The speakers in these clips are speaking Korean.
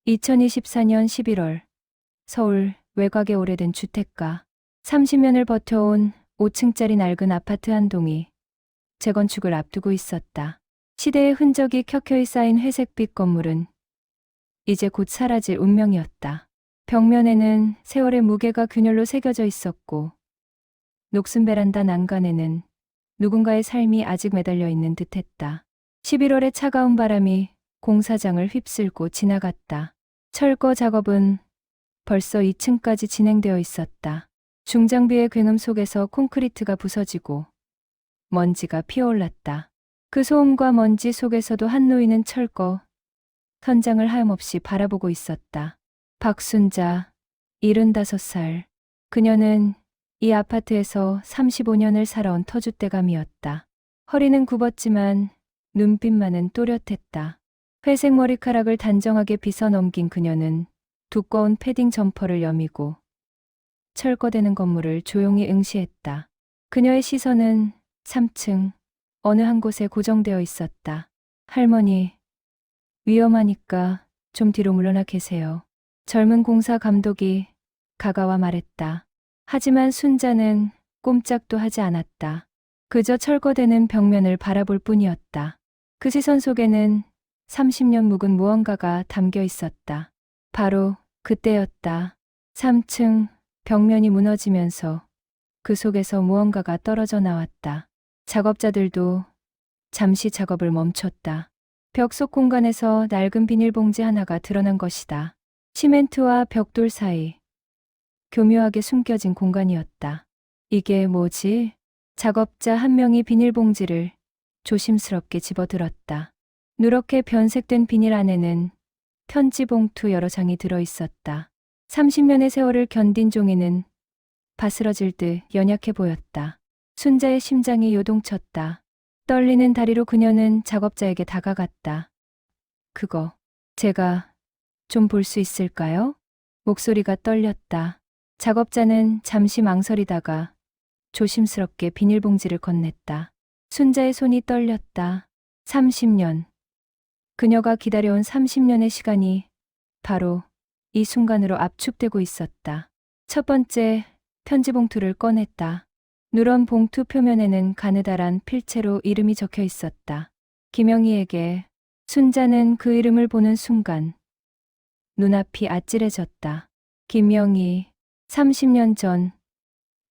2024년 11월 서울 외곽의 오래된 주택가 30년을 버텨온 5층짜리 낡은 아파트 한 동이 재건축을 앞두고 있었다. 시대의 흔적이 켜켜이 쌓인 회색빛 건물은 이제 곧 사라질 운명이었다. 벽면에는 세월의 무게가 균열로 새겨져 있었고 녹슨 베란다 난간에는 누군가의 삶이 아직 매달려 있는 듯했다. 11월의 차가운 바람이 공사장을 휩쓸고 지나갔다. 철거 작업은 벌써 2층까지 진행되어 있었다. 중장비의 굉음 속에서 콘크리트가 부서지고 먼지가 피어올랐다. 그 소음과 먼지 속에서도 한 노인은 철거 현장을 하염없이 바라보고 있었다. 박순자, 75살. 그녀는 이 아파트에서 35년을 살아온 터줏대감이었다. 허리는 굽었지만 눈빛만은 또렷했다. 회색 머리카락을 단정하게 빗어 넘긴 그녀는 두꺼운 패딩 점퍼를 여미고 철거되는 건물을 조용히 응시했다. 그녀의 시선은 3층 어느 한 곳에 고정되어 있었다. 할머니, 위험하니까 좀 뒤로 물러나 계세요. 젊은 공사 감독이 가가와 말했다. 하지만 순자는 꼼짝도 하지 않았다. 그저 철거되는 벽면을 바라볼 뿐이었다. 그 시선 속에는 30년 묵은 무언가가 담겨 있었다. 바로 그때였다. 3층 벽면이 무너지면서 그 속에서 무언가가 떨어져 나왔다. 작업자들도 잠시 작업을 멈췄다. 벽 속 공간에서 낡은 비닐봉지 하나가 드러난 것이다. 시멘트와 벽돌 사이 교묘하게 숨겨진 공간이었다. 이게 뭐지? 작업자 한 명이 비닐봉지를 조심스럽게 집어들었다. 누렇게 변색된 비닐 안에는 편지 봉투 여러 장이 들어 있었다. 30년의 세월을 견딘 종이는 바스러질 듯 연약해 보였다. 순자의 심장이 요동쳤다. 떨리는 다리로 그녀는 작업자에게 다가갔다. 그거 제가 좀 볼 수 있을까요? 목소리가 떨렸다. 작업자는 잠시 망설이다가 조심스럽게 비닐봉지를 건넸다. 순자의 손이 떨렸다. 30년. 그녀가 기다려온 30년의 시간이 바로 이 순간으로 압축되고 있었다. 첫 번째 편지 봉투를 꺼냈다. 누런 봉투 표면에는 가느다란 필체로 이름이 적혀 있었다. 김영희에게. 순자는 그 이름을 보는 순간 눈앞이 아찔해졌다. 김영희. 30년 전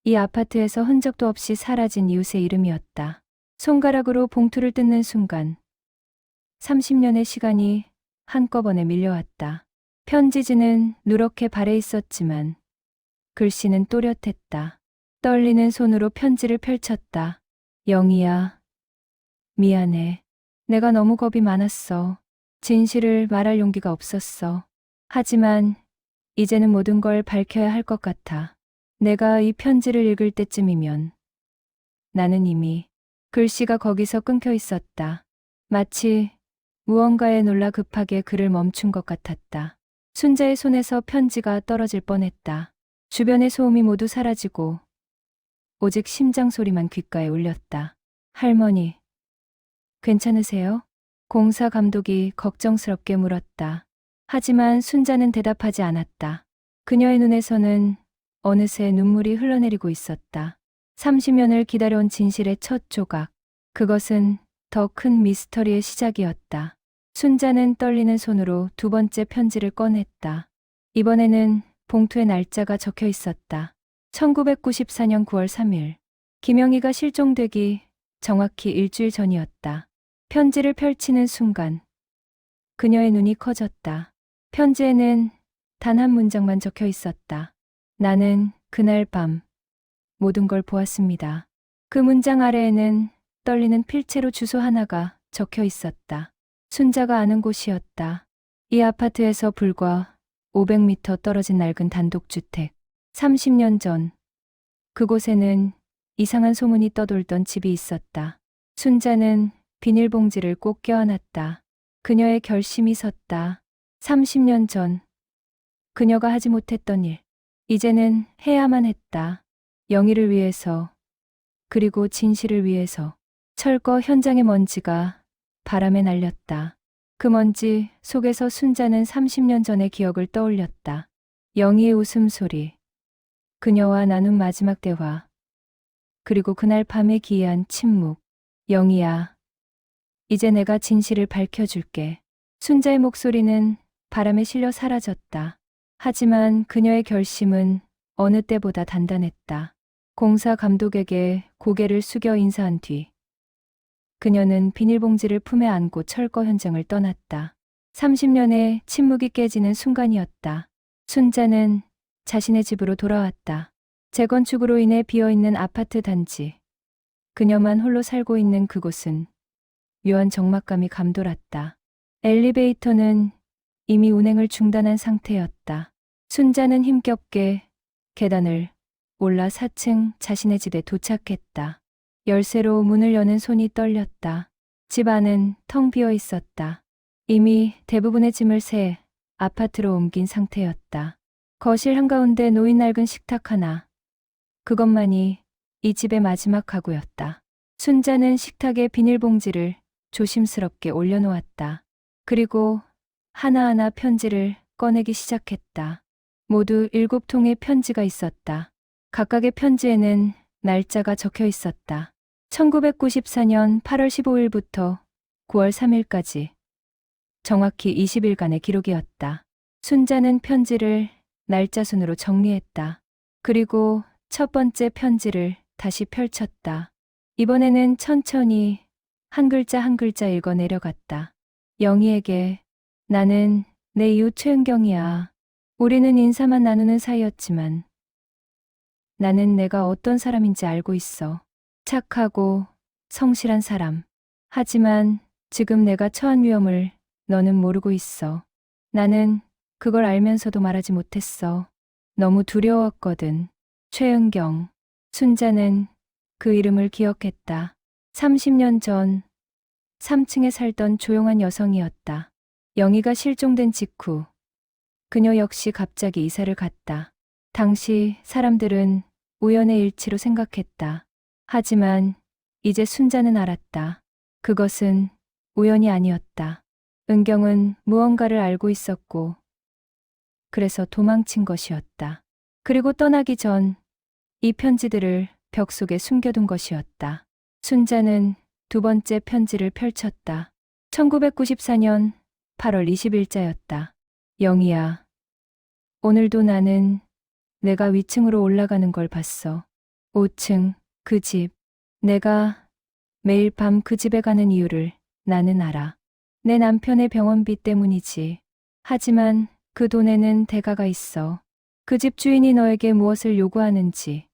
이 아파트에서 흔적도 없이 사라진 이웃의 이름이었다. 손가락으로 봉투를 뜯는 순간 30년의 시간이 한꺼번에 밀려왔다. 편지지는 누렇게 발해 있었지만 글씨는 또렷했다. 떨리는 손으로 편지를 펼쳤다. 영희야, 미안해. 내가 너무 겁이 많았어. 진실을 말할 용기가 없었어. 하지만 이제는 모든 걸 밝혀야 할 것 같아. 내가 이 편지를 읽을 때쯤이면 나는 이미 글씨가 거기서 끊겨 있었다. 마치 무언가에 놀라 급하게 글을 멈춘 것 같았다. 순자의 손에서 편지가 떨어질 뻔했다. 주변의 소음이 모두 사라지고 오직 심장 소리만 귓가에 울렸다. 할머니, 괜찮으세요? 공사 감독이 걱정스럽게 물었다. 하지만 순자는 대답하지 않았다. 그녀의 눈에서는 어느새 눈물이 흘러내리고 있었다. 30년을 기다려온 진실의 첫 조각. 그것은 더 큰 미스터리의 시작이었다. 순자는 떨리는 손으로 두 번째 편지를 꺼냈다. 이번에는 봉투에 날짜가 적혀 있었다. 1994년 9월 3일. 김영희가 실종되기 정확히 일주일 전이었다. 편지를 펼치는 순간 그녀의 눈이 커졌다. 편지에는 단 한 문장만 적혀 있었다. 나는 그날 밤 모든 걸 보았습니다. 그 문장 아래에는 떨리는 필체로 주소 하나가 적혀 있었다. 순자가 아는 곳이었다. 이 아파트에서 불과 500m 떨어진 낡은 단독주택. 30년 전 그곳에는 이상한 소문이 떠돌던 집이 있었다. 순자는 비닐봉지를 꼭 껴안았다. 그녀의 결심이 섰다. 30년 전 그녀가 하지 못했던 일. 이제는 해야만 했다. 영희를 위해서, 그리고 진실을 위해서. 철거 현장의 먼지가 바람에 날렸다. 그 먼지 속에서 순자는 30년 전의 기억을 떠올렸다. 영희의 웃음소리, 그녀와 나눈 마지막 대화, 그리고 그날 밤에 기이한 침묵. 영희야, 이제 내가 진실을 밝혀줄게. 순자의 목소리는 바람에 실려 사라졌다. 하지만 그녀의 결심은 어느 때보다 단단했다. 공사 감독에게 고개를 숙여 인사한 뒤 그녀는 비닐봉지를 품에 안고 철거 현장을 떠났다. 30년의 침묵이 깨지는 순간이었다. 순자는 자신의 집으로 돌아왔다. 재건축으로 인해 비어있는 아파트 단지. 그녀만 홀로 살고 있는 그곳은 묘한 적막감이 감돌았다. 엘리베이터는 이미 운행을 중단한 상태였다. 순자는 힘겹게 계단을 올라 4층 자신의 집에 도착했다. 열쇠로 문을 여는 손이 떨렸다. 집 안은 텅 비어 있었다. 이미 대부분의 짐을 새 아파트로 옮긴 상태였다. 거실 한가운데 놓인 낡은 식탁 하나. 그것만이 이 집의 마지막 가구였다. 순자는 식탁에 비닐봉지를 조심스럽게 올려놓았다. 그리고 하나하나 편지를 꺼내기 시작했다. 모두 7통의 편지가 있었다. 각각의 편지에는 날짜가 적혀 있었다. 1994년 8월 15일부터 9월 3일까지 정확히 20일간의 기록이었다. 순자는 편지를 날짜 순으로 정리했다. 그리고 첫 번째 편지를 다시 펼쳤다. 이번에는 천천히 한 글자 한 글자 읽어 내려갔다. 영희에게, 나는 내 이웃 최은경이야. 우리는 인사만 나누는 사이였지만 나는 내가 어떤 사람인지 알고 있어. 착하고 성실한 사람. 하지만 지금 내가 처한 위험을 너는 모르고 있어. 나는 그걸 알면서도 말하지 못했어. 너무 두려웠거든. 최은경. 순자는 그 이름을 기억했다. 30년 전 3층에 살던 조용한 여성이었다. 영희가 실종된 직후 그녀 역시 갑자기 이사를 갔다. 당시 사람들은 우연의 일치로 생각했다. 하지만 이제 순자는 알았다. 그것은 우연이 아니었다. 은경은 무언가를 알고 있었고 그래서 도망친 것이었다. 그리고 떠나기 전 이 편지들을 벽 속에 숨겨둔 것이었다. 순자는 두 번째 편지를 펼쳤다. 1994년 8월 20일자였다. 영희야, 오늘도 나는 내가 위층으로 올라가는 걸 봤어. 5층, 그 집. 내가 매일 밤 그 집에 가는 이유를 나는 알아. 내 남편의 병원비 때문이지. 하지만 그 돈에는 대가가 있어. 그 집 주인이 너에게 무엇을 요구하는지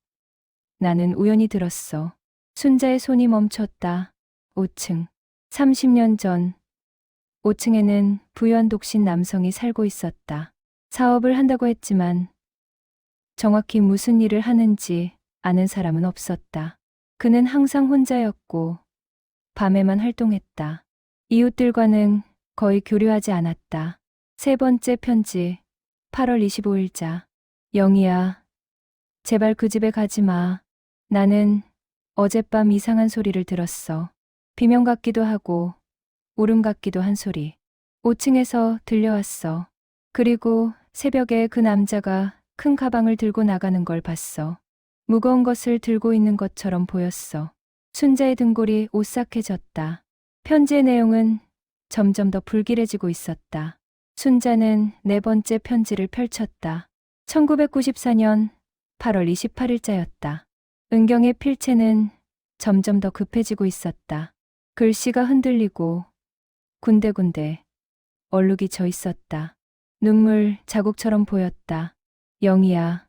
나는 우연히 들었어. 순자의 손이 멈췄다. 5층. 30년 전 5층에는 부유한 독신 남성이 살고 있었다. 사업을 한다고 했지만 정확히 무슨 일을 하는지 아는 사람은 없었다. 그는 항상 혼자였고 밤에만 활동했다. 이웃들과는 거의 교류하지 않았다. 세 번째 편지. 8월 25일자. 영희야, 제발 그 집에 가지 마. 나는 어젯밤 이상한 소리를 들었어. 비명 같기도 하고 울음 같기도 한 소리. 5층에서 들려왔어. 그리고 새벽에 그 남자가 큰 가방을 들고 나가는 걸 봤어. 무거운 것을 들고 있는 것처럼 보였어. 순자의 등골이 오싹해졌다. 편지의 내용은 점점 더 불길해지고 있었다. 순자는 네 번째 편지를 펼쳤다. 1994년 8월 28일자였다. 은경의 필체는 점점 더 급해지고 있었다. 글씨가 흔들리고 군데군데 얼룩이 져 있었다. 눈물 자국처럼 보였다. 영희야,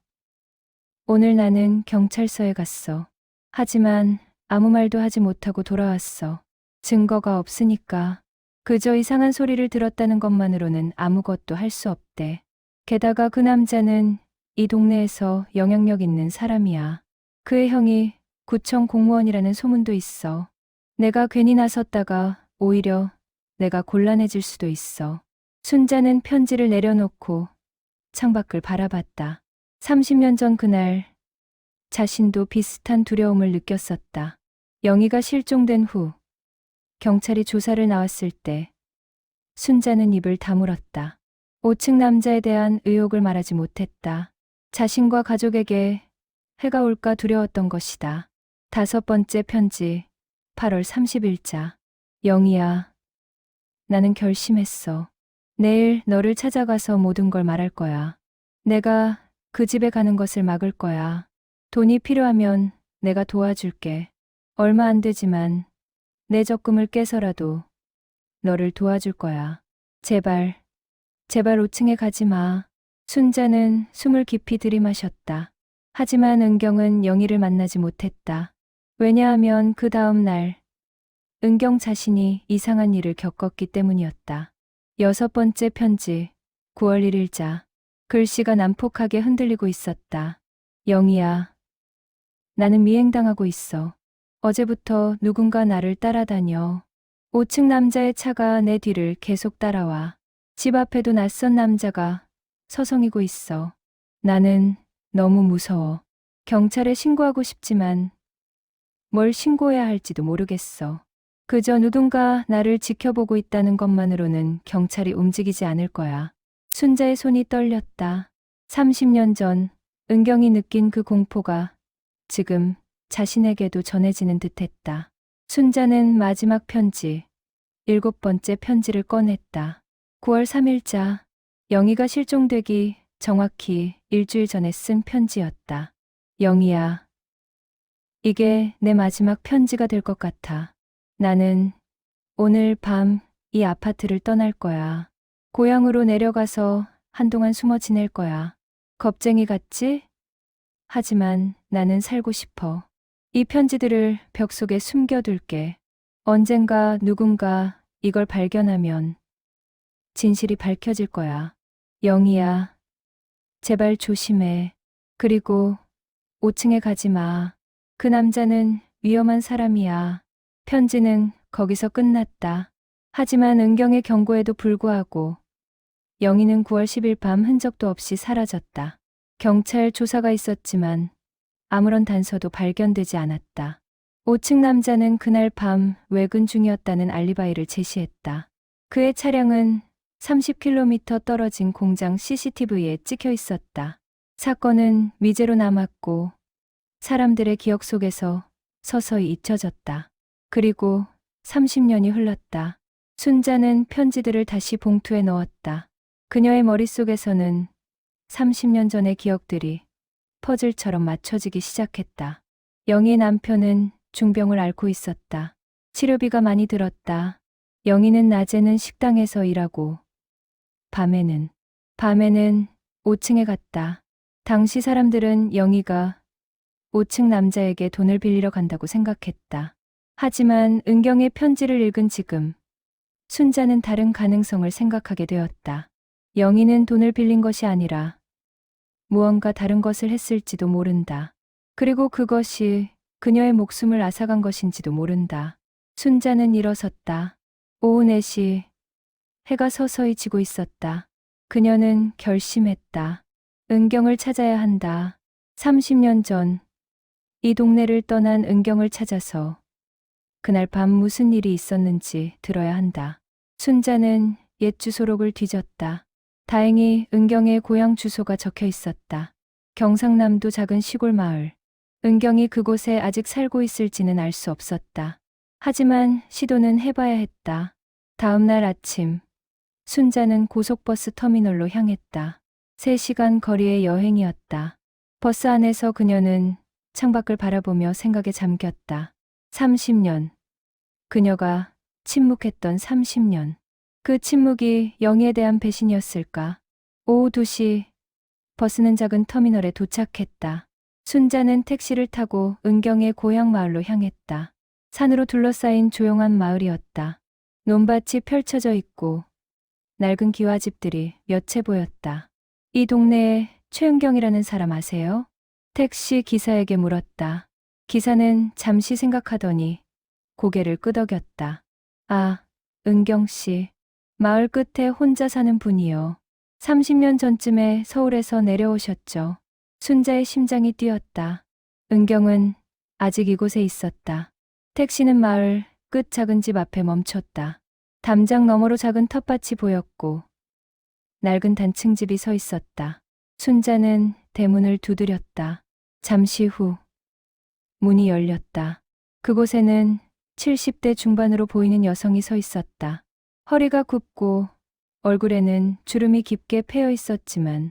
오늘 나는 경찰서에 갔어. 하지만 아무 말도 하지 못하고 돌아왔어. 증거가 없으니까. 그저 이상한 소리를 들었다는 것만으로는 아무것도 할 수 없대. 게다가 그 남자는 이 동네에서 영향력 있는 사람이야. 그의 형이 구청 공무원이라는 소문도 있어. 내가 괜히 나섰다가 오히려 내가 곤란해질 수도 있어. 순자는 편지를 내려놓고 창밖을 바라봤다. 30년 전 그날 자신도 비슷한 두려움을 느꼈었다. 영희가 실종된 후 경찰이 조사를 나왔을 때 순자는 입을 다물었다. 5층 남자에 대한 의혹을 말하지 못했다. 자신과 가족에게 해가 올까 두려웠던 것이다. 5번째 편지. 8월 30일자. 영희야, 나는 결심했어. 내일 너를 찾아가서 모든 걸 말할 거야. 내가 그 집에 가는 것을 막을 거야. 돈이 필요하면 내가 도와줄게. 얼마 안 되지만 내 적금을 깨서라도 너를 도와줄 거야. 제발, 제발 5층에 가지 마. 순자는 숨을 깊이 들이마셨다. 하지만 은경은 영희를 만나지 못했다. 왜냐하면 그 다음 날 은경 자신이 이상한 일을 겪었기 때문이었다. 6번째 편지. 9월 1일자. 글씨가 난폭하게 흔들리고 있었다. 영희야, 나는 미행당하고 있어. 어제부터 누군가 나를 따라다녀. 5층 남자의 차가 내 뒤를 계속 따라와. 집 앞에도 낯선 남자가 서성이고 있어. 나는 너무 무서워. 경찰에 신고하고 싶지만 뭘 신고해야 할지도 모르겠어. 그저 누군가 나를 지켜보고 있다는 것만으로는 경찰이 움직이지 않을 거야. 순자의 손이 떨렸다. 30년 전 은경이 느낀 그 공포가 지금 자신에게도 전해지는 듯했다. 순자는 마지막 편지, 7번째 편지를 꺼냈다. 9월 3일자. 영희가 실종되기 정확히 일주일 전에 쓴 편지였다. 영희야, 이게 내 마지막 편지가 될 것 같아. 나는 오늘 밤 이 아파트를 떠날 거야. 고향으로 내려가서 한동안 숨어 지낼 거야. 겁쟁이 같지? 하지만 나는 살고 싶어. 이 편지들을 벽 속에 숨겨둘게. 언젠가 누군가 이걸 발견하면 진실이 밝혀질 거야. 영희야, 제발 조심해. 그리고 5층에 가지 마. 그 남자는 위험한 사람이야. 편지는 거기서 끝났다. 하지만 은경의 경고에도 불구하고 영희는 9월 10일 밤 흔적도 없이 사라졌다. 경찰 조사가 있었지만 아무런 단서도 발견되지 않았다. 5층 남자는 그날 밤 외근 중이었다는 알리바이를 제시했다. 그의 차량은 30km 떨어진 공장 CCTV에 찍혀 있었다. 사건은 미제로 남았고 사람들의 기억 속에서 서서히 잊혀졌다. 그리고 30년이 흘렀다. 순자는 편지들을 다시 봉투에 넣었다. 그녀의 머릿속에서는 30년 전의 기억들이 퍼즐처럼 맞춰지기 시작했다. 영희의 남편은 중병을 앓고 있었다. 치료비가 많이 들었다. 영희는 낮에는 식당에서 일하고 밤에는 5층에 갔다. 당시 사람들은 영희가 5층 남자에게 돈을 빌리러 간다고 생각했다. 하지만 은경의 편지를 읽은 지금 순자는 다른 가능성을 생각하게 되었다. 영희는 돈을 빌린 것이 아니라 무언가 다른 것을 했을지도 모른다. 그리고 그것이 그녀의 목숨을 앗아간 것인지도 모른다. 순자는 일어섰다. 오후 4시 해가 서서히 지고 있었다. 그녀는 결심했다. 은경을 찾아야 한다. 30년 전 이 동네를 떠난 은경을 찾아서 그날 밤 무슨 일이 있었는지 들어야 한다. 순자는 옛 주소록을 뒤졌다. 다행히 은경의 고향 주소가 적혀 있었다. 경상남도 작은 시골 마을. 은경이 그곳에 아직 살고 있을지는 알 수 없었다. 하지만 시도는 해봐야 했다. 다음 날 아침, 순자는 고속버스 터미널로 향했다. 3시간 거리의 여행이었다. 버스 안에서 그녀는 창밖을 바라보며 생각에 잠겼다. 30년. 그녀가 침묵했던 30년. 그 침묵이 영희에 대한 배신이었을까? 오후 2시, 버스는 작은 터미널에 도착했다. 순자는 택시를 타고 은경의 고향 마을로 향했다. 산으로 둘러싸인 조용한 마을이었다. 논밭이 펼쳐져 있고 낡은 기와집들이 몇 채 보였다. 이 동네에 최은경이라는 사람 아세요? 택시 기사에게 물었다. 기사는 잠시 생각하더니 고개를 끄덕였다. 아, 은경 씨. 마을 끝에 혼자 사는 분이요. 30년 전쯤에 서울에서 내려오셨죠. 순자의 심장이 뛰었다. 은경은 아직 이곳에 있었다. 택시는 마을 끝 작은 집 앞에 멈췄다. 담장 너머로 작은 텃밭이 보였고 낡은 단층집이 서 있었다. 순자는 대문을 두드렸다. 잠시 후 문이 열렸다. 그곳에는 70대 중반으로 보이는 여성이 서 있었다. 허리가 굽고 얼굴에는 주름이 깊게 패여 있었지만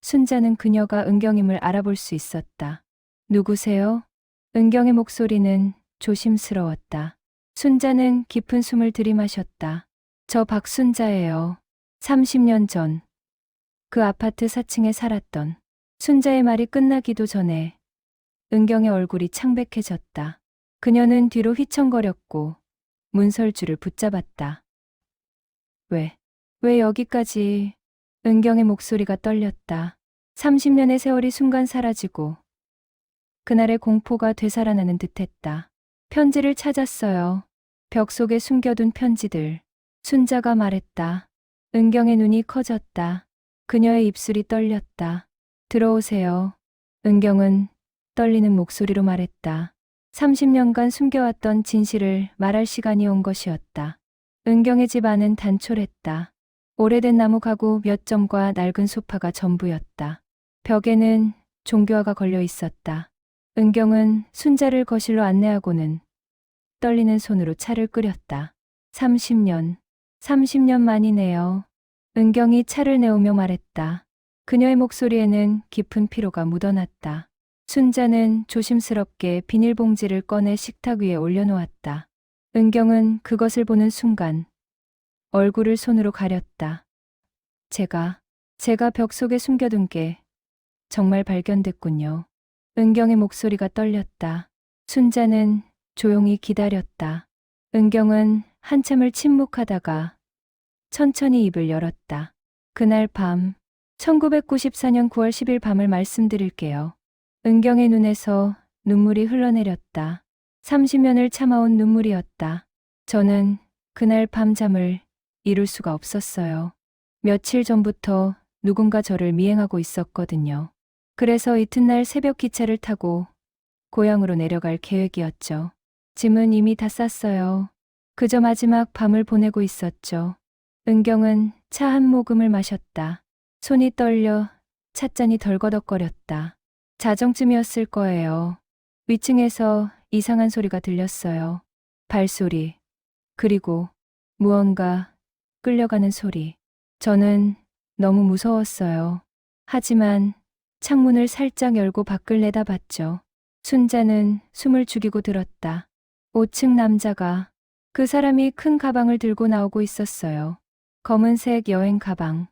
순자는 그녀가 은경임을 알아볼 수 있었다. 누구세요? 은경의 목소리는 조심스러웠다. 순자는 깊은 숨을 들이마셨다. 저 박순자예요. 30년 전 그 아파트 4층에 살았던. 순자의 말이 끝나기도 전에 은경의 얼굴이 창백해졌다. 그녀는 뒤로 휘청거렸고 문설주를 붙잡았다. 왜 여기까지? 은경의 목소리가 떨렸다. 30년의 세월이 순간 사라지고 그날의 공포가 되살아나는 듯했다. 편지를 찾았어요. 벽 속에 숨겨둔 편지들. 순자가 말했다. 은경의 눈이 커졌다. 그녀의 입술이 떨렸다. 들어오세요. 은경은 떨리는 목소리로 말했다. 30년간 숨겨왔던 진실을 말할 시간이 온 것이었다. 은경의 집 안은 단촐했다. 오래된 나무 가구 몇 점과 낡은 소파가 전부였다. 벽에는 종교화가 걸려 있었다. 은경은 순자를 거실로 안내하고는 떨리는 손으로 차를 끓였다. 30년 만이네요. 은경이 차를 내오며 말했다. 그녀의 목소리에는 깊은 피로가 묻어났다. 순자는 조심스럽게 비닐봉지를 꺼내 식탁 위에 올려놓았다. 은경은 그것을 보는 순간 얼굴을 손으로 가렸다. 제가 벽 속에 숨겨둔 게 정말 발견됐군요. 은경의 목소리가 떨렸다. 순자는 조용히 기다렸다. 은경은 한참을 침묵하다가 천천히 입을 열었다. 그날 밤, 1994년 9월 10일 밤을 말씀드릴게요. 은경의 눈에서 눈물이 흘러내렸다. 30년을 참아온 눈물이었다. 저는 그날 밤잠을 이룰 수가 없었어요. 며칠 전부터 누군가 저를 미행하고 있었거든요. 그래서 이튿날 새벽 기차를 타고 고향으로 내려갈 계획이었죠. 짐은 이미 다 쌌어요. 그저 마지막 밤을 보내고 있었죠. 은경은 차 한 모금을 마셨다. 손이 떨려 찻잔이 덜거덕거렸다. 자정쯤이었을 거예요. 위층에서 이상한 소리가 들렸어요. 발소리, 그리고 무언가 끌려가는 소리. 저는 너무 무서웠어요. 하지만 창문을 살짝 열고 밖을 내다봤죠. 순자는 숨을 죽이고 들었다. 5층 남자가, 그 사람이 큰 가방을 들고 나오고 있었어요. 검은색 여행 가방.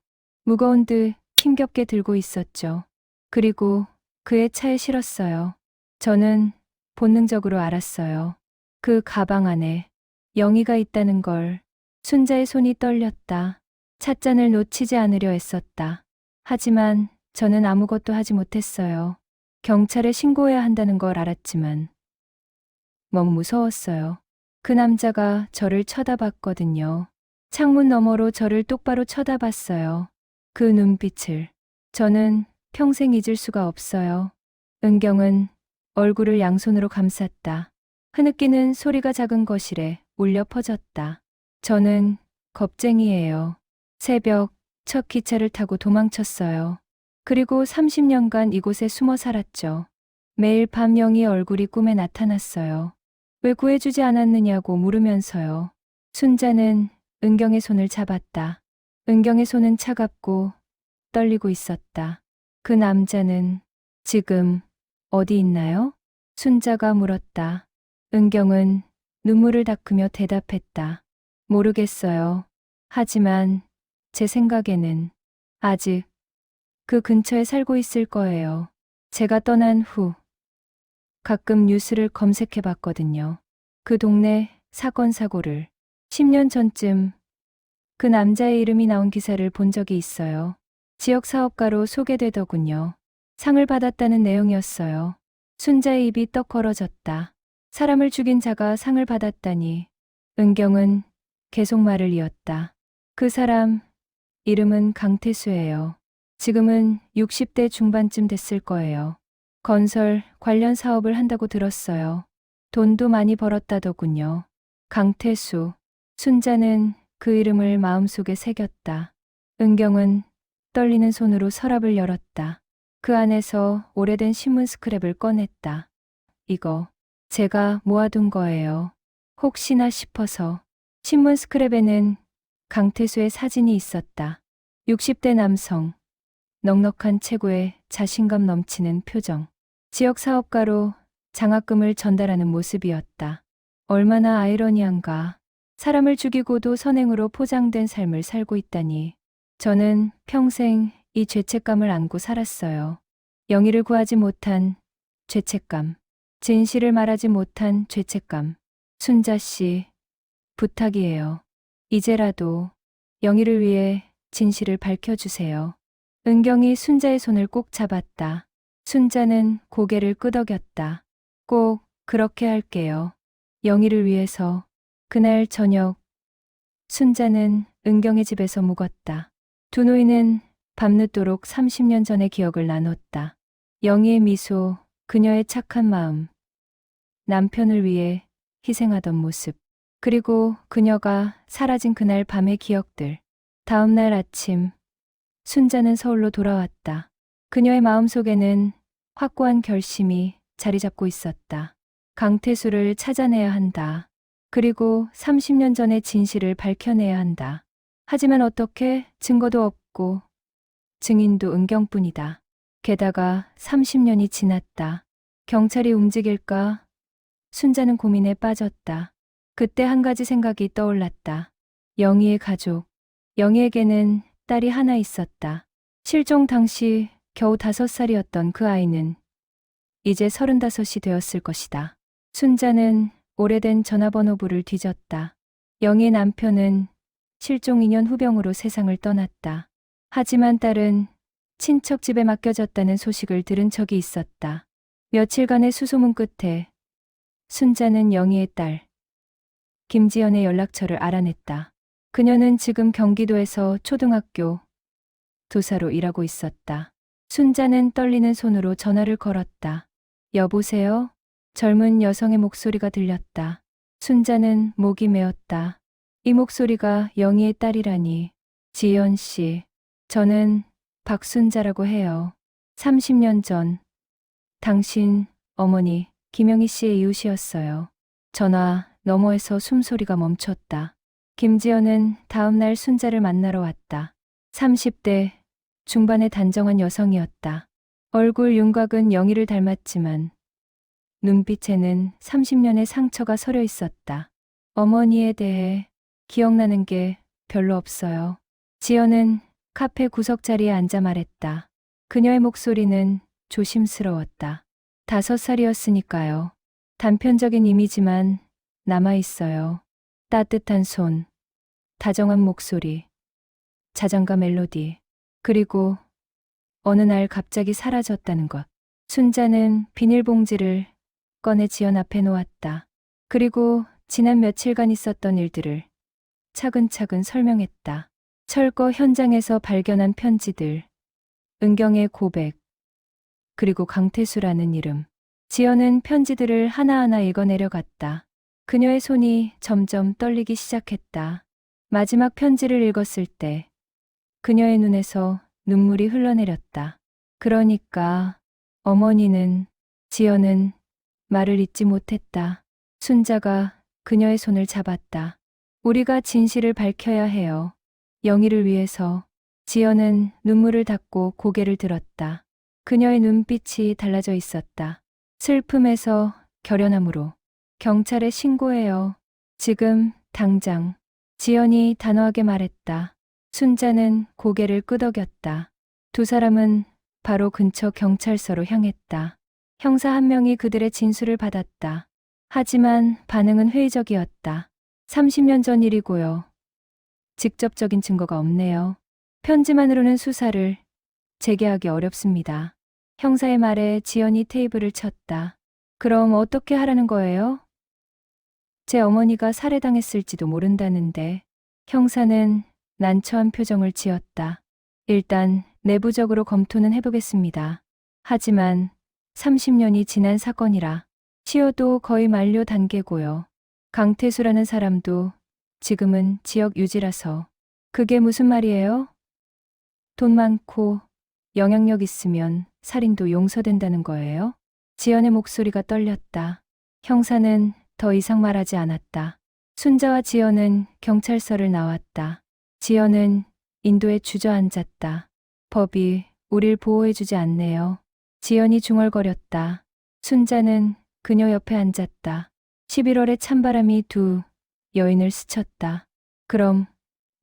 무거운 듯 힘겹게 들고 있었죠. 그리고 그의 차에 실었어요. 저는 본능적으로 알았어요. 그 가방 안에 영희가 있다는 걸. 순자의 손이 떨렸다. 찻잔을 놓치지 않으려 애썼다. 하지만 저는 아무것도 하지 못했어요. 경찰에 신고해야 한다는 걸 알았지만 너무 무서웠어요. 그 남자가 저를 쳐다봤거든요. 창문 너머로 저를 똑바로 쳐다봤어요. 그 눈빛을 저는 평생 잊을 수가 없어요. 은경은 얼굴을 양손으로 감쌌다. 흐느끼는 소리가 작은 거실에 울려 퍼졌다. 저는 겁쟁이예요. 새벽 첫 기차를 타고 도망쳤어요. 그리고 30년간 이곳에 숨어 살았죠. 매일 밤 영희 얼굴이 꿈에 나타났어요. 왜 구해주지 않았느냐고 물으면서요. 순자는 은경의 손을 잡았다. 은경의 손은 차갑고 떨리고 있었다. 그 남자는 지금 어디 있나요? 순자가 물었다. 은경은 눈물을 닦으며 대답했다. 모르겠어요. 하지만 제 생각에는 아직 그 근처에 살고 있을 거예요. 제가 떠난 후 가끔 뉴스를 검색해 봤거든요. 그 동네 사건 사고를 10년 전쯤 그 남자의 이름이 나온 기사를 본 적이 있어요. 지역 사업가로 소개되더군요. 상을 받았다는 내용이었어요. 순자의 입이 떡 벌어졌다. 사람을 죽인 자가 상을 받았다니. 은경은 계속 말을 이었다. 그 사람 이름은 강태수예요. 지금은 60대 중반쯤 됐을 거예요. 건설 관련 사업을 한다고 들었어요. 돈도 많이 벌었다더군요. 강태수. 순자는 그 이름을 마음속에 새겼다. 은경은 떨리는 손으로 서랍을 열었다. 그 안에서 오래된 신문 스크랩을 꺼냈다. 이거 제가 모아둔 거예요. 혹시나 싶어서. 신문 스크랩에는 강태수의 사진이 있었다. 60대 남성, 넉넉한 체구에 자신감 넘치는 표정. 지역 사업가로 장학금을 전달하는 모습이었다. 얼마나 아이러니한가. 사람을 죽이고도 선행으로 포장된 삶을 살고 있다니. 저는 평생 이 죄책감을 안고 살았어요. 영희를 구하지 못한 죄책감. 진실을 말하지 못한 죄책감. 순자 씨, 부탁이에요. 이제라도 영희를 위해 진실을 밝혀주세요. 은경이 순자의 손을 꼭 잡았다. 순자는 고개를 끄덕였다. 꼭 그렇게 할게요. 영희를 위해서. 그날 저녁, 순자는 은경의 집에서 묵었다. 두 노인은 밤늦도록 30년 전의 기억을 나눴다. 영희의 미소, 그녀의 착한 마음, 남편을 위해 희생하던 모습, 그리고 그녀가 사라진 그날 밤의 기억들. 다음 날 아침, 순자는 서울로 돌아왔다. 그녀의 마음속에는 확고한 결심이 자리 잡고 있었다. 강태수를 찾아내야 한다. 그리고 30년 전의 진실을 밝혀내야 한다. 하지만 어떻게? 증거도 없고 증인도 은경뿐이다. 게다가 30년이 지났다. 경찰이 움직일까? 순자는 고민에 빠졌다. 그때 한 가지 생각이 떠올랐다. 영희의 가족. 영희에게는 딸이 하나 있었다. 실종 당시 겨우 5살이었던 그 아이는 이제 35이 되었을 것이다. 순자는 오래된 전화번호부를 뒤졌다. 영희의 남편은 실종 2년 후병으로 세상을 떠났다. 하지만 딸은 친척 집에 맡겨졌다는 소식을 들은 적이 있었다. 며칠간의 수소문 끝에 순자는 영희의 딸 김지연의 연락처를 알아냈다. 그녀는 지금 경기도에서 초등학교 도사로 일하고 있었다. 순자는 떨리는 손으로 전화를 걸었다. 여보세요? 젊은 여성의 목소리가 들렸다. 순자는 목이 메었다. 이 목소리가 영희의 딸이라니. 지연 씨, 저는 박순자라고 해요. 30년 전 당신 어머니 김영희 씨의 이웃이었어요. 전화 너머에서 숨소리가 멈췄다. 김지연은 다음 날 순자를 만나러 왔다. 30대 중반의 단정한 여성이었다. 얼굴 윤곽은 영희를 닮았지만 눈빛에는 30년의 상처가 서려 있었다. 어머니에 대해 기억나는 게 별로 없어요. 지연은 카페 구석자리에 앉아 말했다. 그녀의 목소리는 조심스러웠다. 5살이었으니까요. 단편적인 이미지만 남아있어요. 따뜻한 손, 다정한 목소리, 자장가 멜로디, 그리고 어느 날 갑자기 사라졌다는 것. 순자는 비닐봉지를 꺼내 지연 앞에 놓았다. 그리고 지난 며칠간 있었던 일들을 차근차근 설명했다. 철거 현장에서 발견한 편지들, 은경의 고백, 그리고 강태수라는 이름. 지연은 편지들을 하나하나 읽어내려갔다. 그녀의 손이 점점 떨리기 시작했다. 마지막 편지를 읽었을 때 그녀의 눈에서 눈물이 흘러내렸다. 그러니까 어머니는, 지연은 말을 잇지 못했다. 순자가 그녀의 손을 잡았다. 우리가 진실을 밝혀야 해요. 영희를 위해서. 지연은 눈물을 닦고 고개를 들었다. 그녀의 눈빛이 달라져 있었다. 슬픔에서 결연함으로. 경찰에 신고해요. 지금 당장. 지연이 단호하게 말했다. 순자는 고개를 끄덕였다. 두 사람은 바로 근처 경찰서로 향했다. 형사 한 명이 그들의 진술을 받았다. 하지만 반응은 회의적이었다. 30년 전 일이고요. 직접적인 증거가 없네요. 편지만으로는 수사를 재개하기 어렵습니다. 형사의 말에 지연이 테이블을 쳤다. 그럼 어떻게 하라는 거예요? 제 어머니가 살해당했을지도 모른다는데. 형사는 난처한 표정을 지었다. 일단 내부적으로 검토는 해보겠습니다. 하지만 30년이 지난 사건이라 시효도 거의 만료 단계고요. 강태수라는 사람도 지금은 지역 유지라서. 그게 무슨 말이에요? 돈 많고 영향력 있으면 살인도 용서된다는 거예요? 지연의 목소리가 떨렸다. 형사는 더 이상 말하지 않았다. 순자와 지연은 경찰서를 나왔다. 지연은 인도에 주저앉았다. 법이 우릴 보호해주지 않네요. 지연이 중얼거렸다. 순자는 그녀 옆에 앉았다. 11월의 찬바람이 두 여인을 스쳤다. 그럼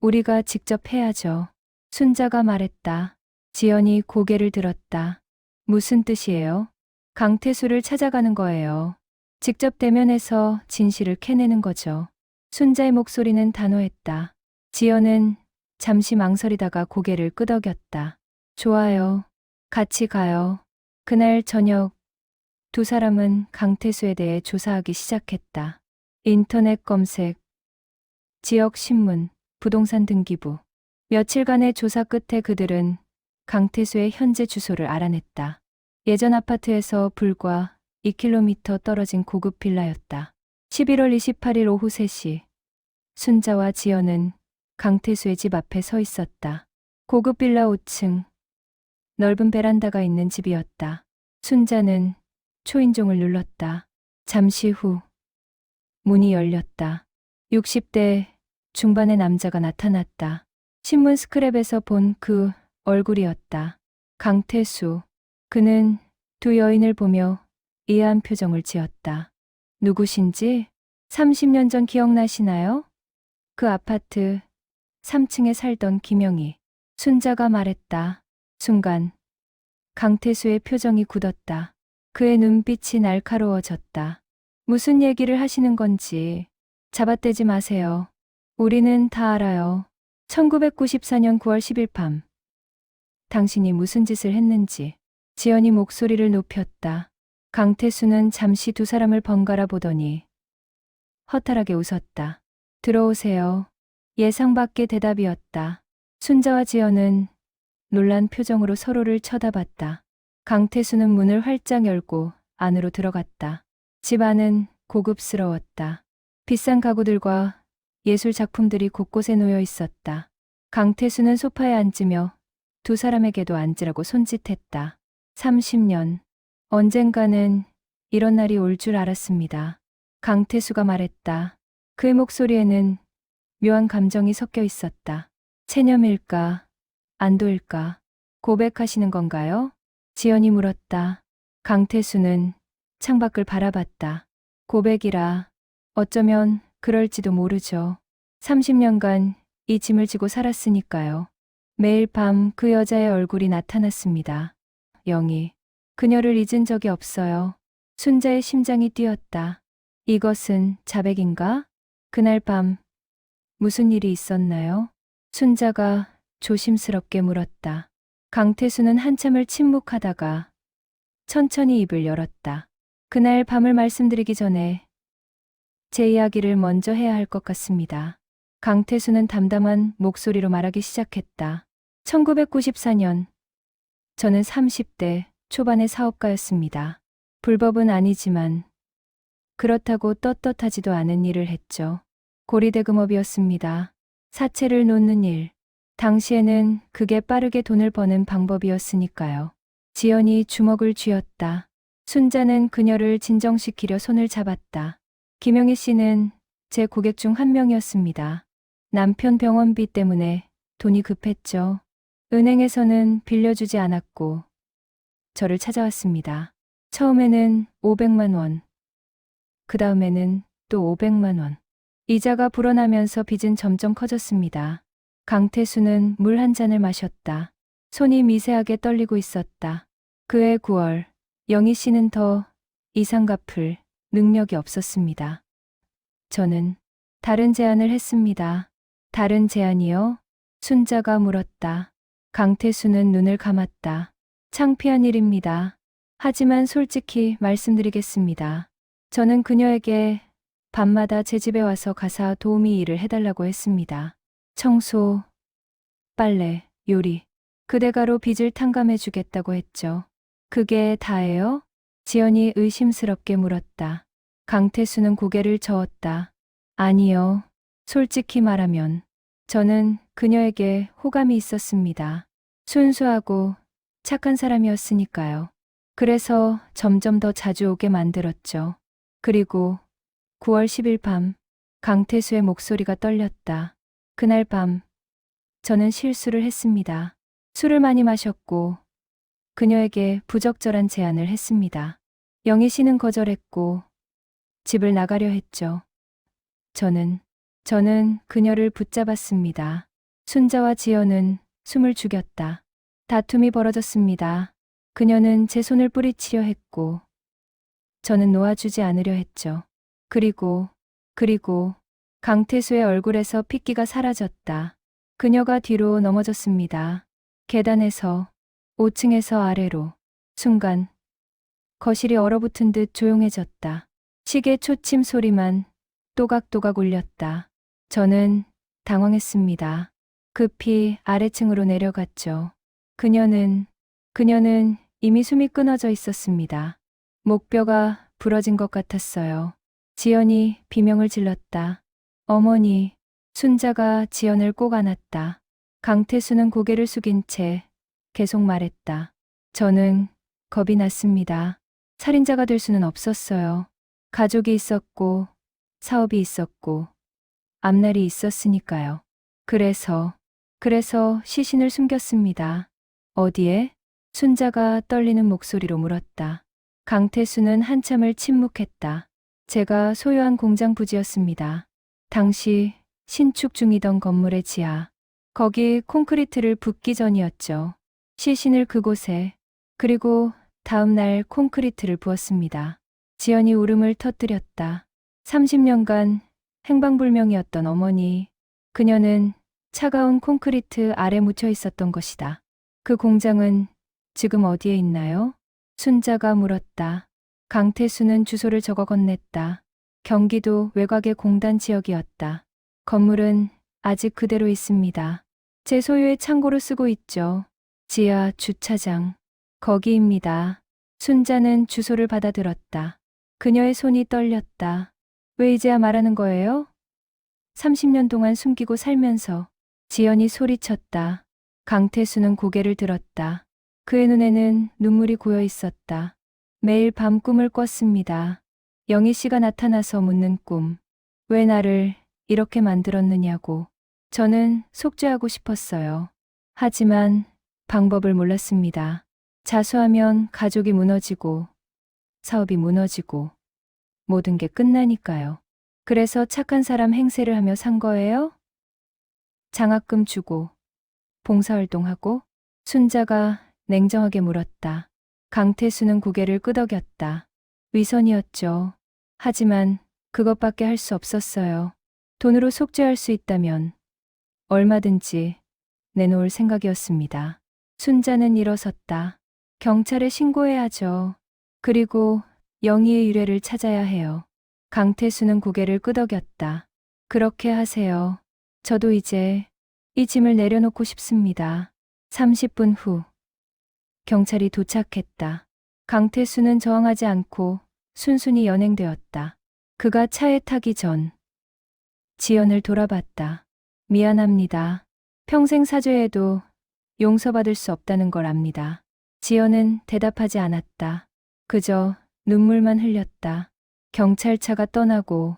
우리가 직접 해야죠. 순자가 말했다. 지연이 고개를 들었다. 무슨 뜻이에요? 강태수를 찾아가는 거예요. 직접 대면해서 진실을 캐내는 거죠. 순자의 목소리는 단호했다. 지연은 잠시 망설이다가 고개를 끄덕였다. 좋아요. 같이 가요. 그날 저녁 두 사람은 강태수에 대해 조사하기 시작했다. 인터넷 검색, 지역 신문, 부동산 등기부. 며칠간의 조사 끝에 그들은 강태수의 현재 주소를 알아냈다. 예전 아파트에서 불과 2km 떨어진 고급 빌라였다. 11월 28일 오후 3시, 순자와 지연은 강태수의 집 앞에 서 있었다. 고급 빌라 5층, 넓은 베란다가 있는 집이었다. 순자는 초인종을 눌렀다. 잠시 후 문이 열렸다. 60대 중반의 남자가 나타났다. 신문 스크랩에서 본 그 얼굴이었다. 강태수. 그는 두 여인을 보며 이해한 표정을 지었다. 누구신지 30년 전 기억나시나요? 그 아파트 3층에 살던 김영희. 순자가 말했다. 순간 강태수의 표정이 굳었다. 그의 눈빛이 날카로워졌다. 무슨 얘기를 하시는 건지 잡아떼지 마세요. 우리는 다 알아요. 1994년 9월 10일 밤 당신이 무슨 짓을 했는지. 지연이 목소리를 높였다. 강태수는 잠시 두 사람을 번갈아 보더니 허탈하게 웃었다. 들어오세요. 예상 밖의 대답이었다. 순자와 지연은 놀란 표정으로 서로를 쳐다봤다. 강태수는 문을 활짝 열고 안으로 들어갔다. 집 안은 고급스러웠다. 비싼 가구들과 예술 작품들이 곳곳에 놓여 있었다. 강태수는 소파에 앉으며 두 사람에게도 앉으라고 손짓했다. 30년. 언젠가는 이런 날이 올 줄 알았습니다. 강태수가 말했다. 그의 목소리에는 묘한 감정이 섞여 있었다. 체념일까? 안도일까? 고백하시는 건가요? 지연이 물었다. 강태수는 창밖을 바라봤다. 고백이라 어쩌면 그럴지도 모르죠. 30년간 이 짐을 지고 살았으니까요. 매일 밤 그 여자의 얼굴이 나타났습니다. 영희. 그녀를 잊은 적이 없어요. 순자의 심장이 뛰었다. 이것은 자백인가? 그날 밤 무슨 일이 있었나요? 순자가 조심스럽게 물었다. 강태수는 한참을 침묵하다가 천천히 입을 열었다. 그날 밤을 말씀드리기 전에 제 이야기를 먼저 해야 할 것 같습니다. 강태수는 담담한 목소리로 말하기 시작했다. 1994년 저는 30대 초반의 사업가였습니다. 불법은 아니지만 그렇다고 떳떳하지도 않은 일을 했죠. 고리대금업이었습니다. 사채를 놓는 일. 당시에는 그게 빠르게 돈을 버는 방법이었으니까요. 지연이 주먹을 쥐었다. 순자는 그녀를 진정시키려 손을 잡았다. 김영희 씨는 제 고객 중 한 명이었습니다. 남편 병원비 때문에 돈이 급했죠. 은행에서는 빌려주지 않았고 저를 찾아왔습니다. 처음에는 500만 원, 그 다음에는 또 500만 원. 이자가 불어나면서 빚은 점점 커졌습니다. 강태수는 물 한 잔을 마셨다. 손이 미세하게 떨리고 있었다. 그해 9월, 영희 씨는 더 이상 갚을 능력이 없었습니다. 저는 다른 제안을 했습니다. 다른 제안이요? 순자가 물었다. 강태수는 눈을 감았다. 창피한 일입니다. 하지만 솔직히 말씀드리겠습니다. 저는 그녀에게 밤마다 제 집에 와서 가사 도우미 일을 해달라고 했습니다. 청소, 빨래, 요리. 그대가로 빚을 탕감해 주겠다고 했죠. 그게 다예요? 지연이 의심스럽게 물었다. 강태수는 고개를 저었다. 아니요. 솔직히 말하면 저는 그녀에게 호감이 있었습니다. 순수하고 착한 사람이었으니까요. 그래서 점점 더 자주 오게 만들었죠. 그리고 9월 10일 밤, 강태수의 목소리가 떨렸다. 그날 밤, 저는 실수를 했습니다. 술을 많이 마셨고, 그녀에게 부적절한 제안을 했습니다. 영희 씨는 거절했고, 집을 나가려 했죠. 저는 그녀를 붙잡았습니다. 순자와 지연은 숨을 죽였다. 다툼이 벌어졌습니다. 그녀는 제 손을 뿌리치려 했고, 저는 놓아주지 않으려 했죠. 그리고 강태수의 얼굴에서 핏기가 사라졌다. 그녀가 뒤로 넘어졌습니다. 계단에서 5층에서 아래로. 순간 거실이 얼어붙은 듯 조용해졌다. 시계 초침 소리만 또각또각 울렸다. 저는 당황했습니다. 급히 아래층으로 내려갔죠. 그녀는 이미 숨이 끊어져 있었습니다. 목뼈가 부러진 것 같았어요. 지연이 비명을 질렀다. 어머니. 순자가 지연을 꼭 안았다. 강태수는 고개를 숙인 채 계속 말했다. 저는 겁이 났습니다. 살인자가 될 수는 없었어요. 가족이 있었고, 사업이 있었고, 앞날이 있었으니까요. 그래서 시신을 숨겼습니다. 어디에? 순자가 떨리는 목소리로 물었다. 강태수는 한참을 침묵했다. 제가 소유한 공장 부지였습니다. 당시 신축 중이던 건물의 지하. 거기 콘크리트를 붓기 전이었죠. 시신을 그곳에, 그리고 다음 날 콘크리트를 부었습니다. 지연이 울음을 터뜨렸다. 30년간 행방불명이었던 어머니. 그녀는 차가운 콘크리트 아래 묻혀 있었던 것이다. 그 공장은 지금 어디에 있나요? 순자가 물었다. 강태수는 주소를 적어 건넸다. 경기도 외곽의 공단 지역이었다. 건물은 아직 그대로 있습니다. 제 소유의 창고로 쓰고 있죠. 지하 주차장. 거기입니다. 순자는 주소를 받아들었다. 그녀의 손이 떨렸다. 왜 이제야 말하는 거예요? 30년 동안 숨기고 살면서. 지연이 소리쳤다. 강태수는 고개를 들었다. 그의 눈에는 눈물이 고여 있었다. 매일 밤 꿈을 꿨습니다. 영희 씨가 나타나서 묻는 꿈. 왜 나를 이렇게 만들었느냐고. 저는 속죄하고 싶었어요. 하지만 방법을 몰랐습니다. 자수하면 가족이 무너지고, 사업이 무너지고, 모든 게 끝나니까요. 그래서 착한 사람 행세를 하며 산 거예요? 장학금 주고, 봉사활동하고. 순자가 냉정하게 물었다. 강태수는 고개를 끄덕였다. 위선이었죠. 하지만 그것밖에 할 수 없었어요. 돈으로 속죄할 수 있다면 얼마든지 내놓을 생각이었습니다. 순자는 일어섰다. 경찰에 신고해야죠. 그리고 영희의 유래를 찾아야 해요. 강태수는 고개를 끄덕였다. 그렇게 하세요. 저도 이제 이 짐을 내려놓고 싶습니다. 30분 후 경찰이 도착했다. 강태수는 저항하지 않고 순순히 연행되었다. 그가 차에 타기 전 지연을 돌아봤다. 미안합니다. 평생 사죄해도 용서받을 수 없다는 걸 압니다. 지연은 대답하지 않았다. 그저 눈물만 흘렸다. 경찰차가 떠나고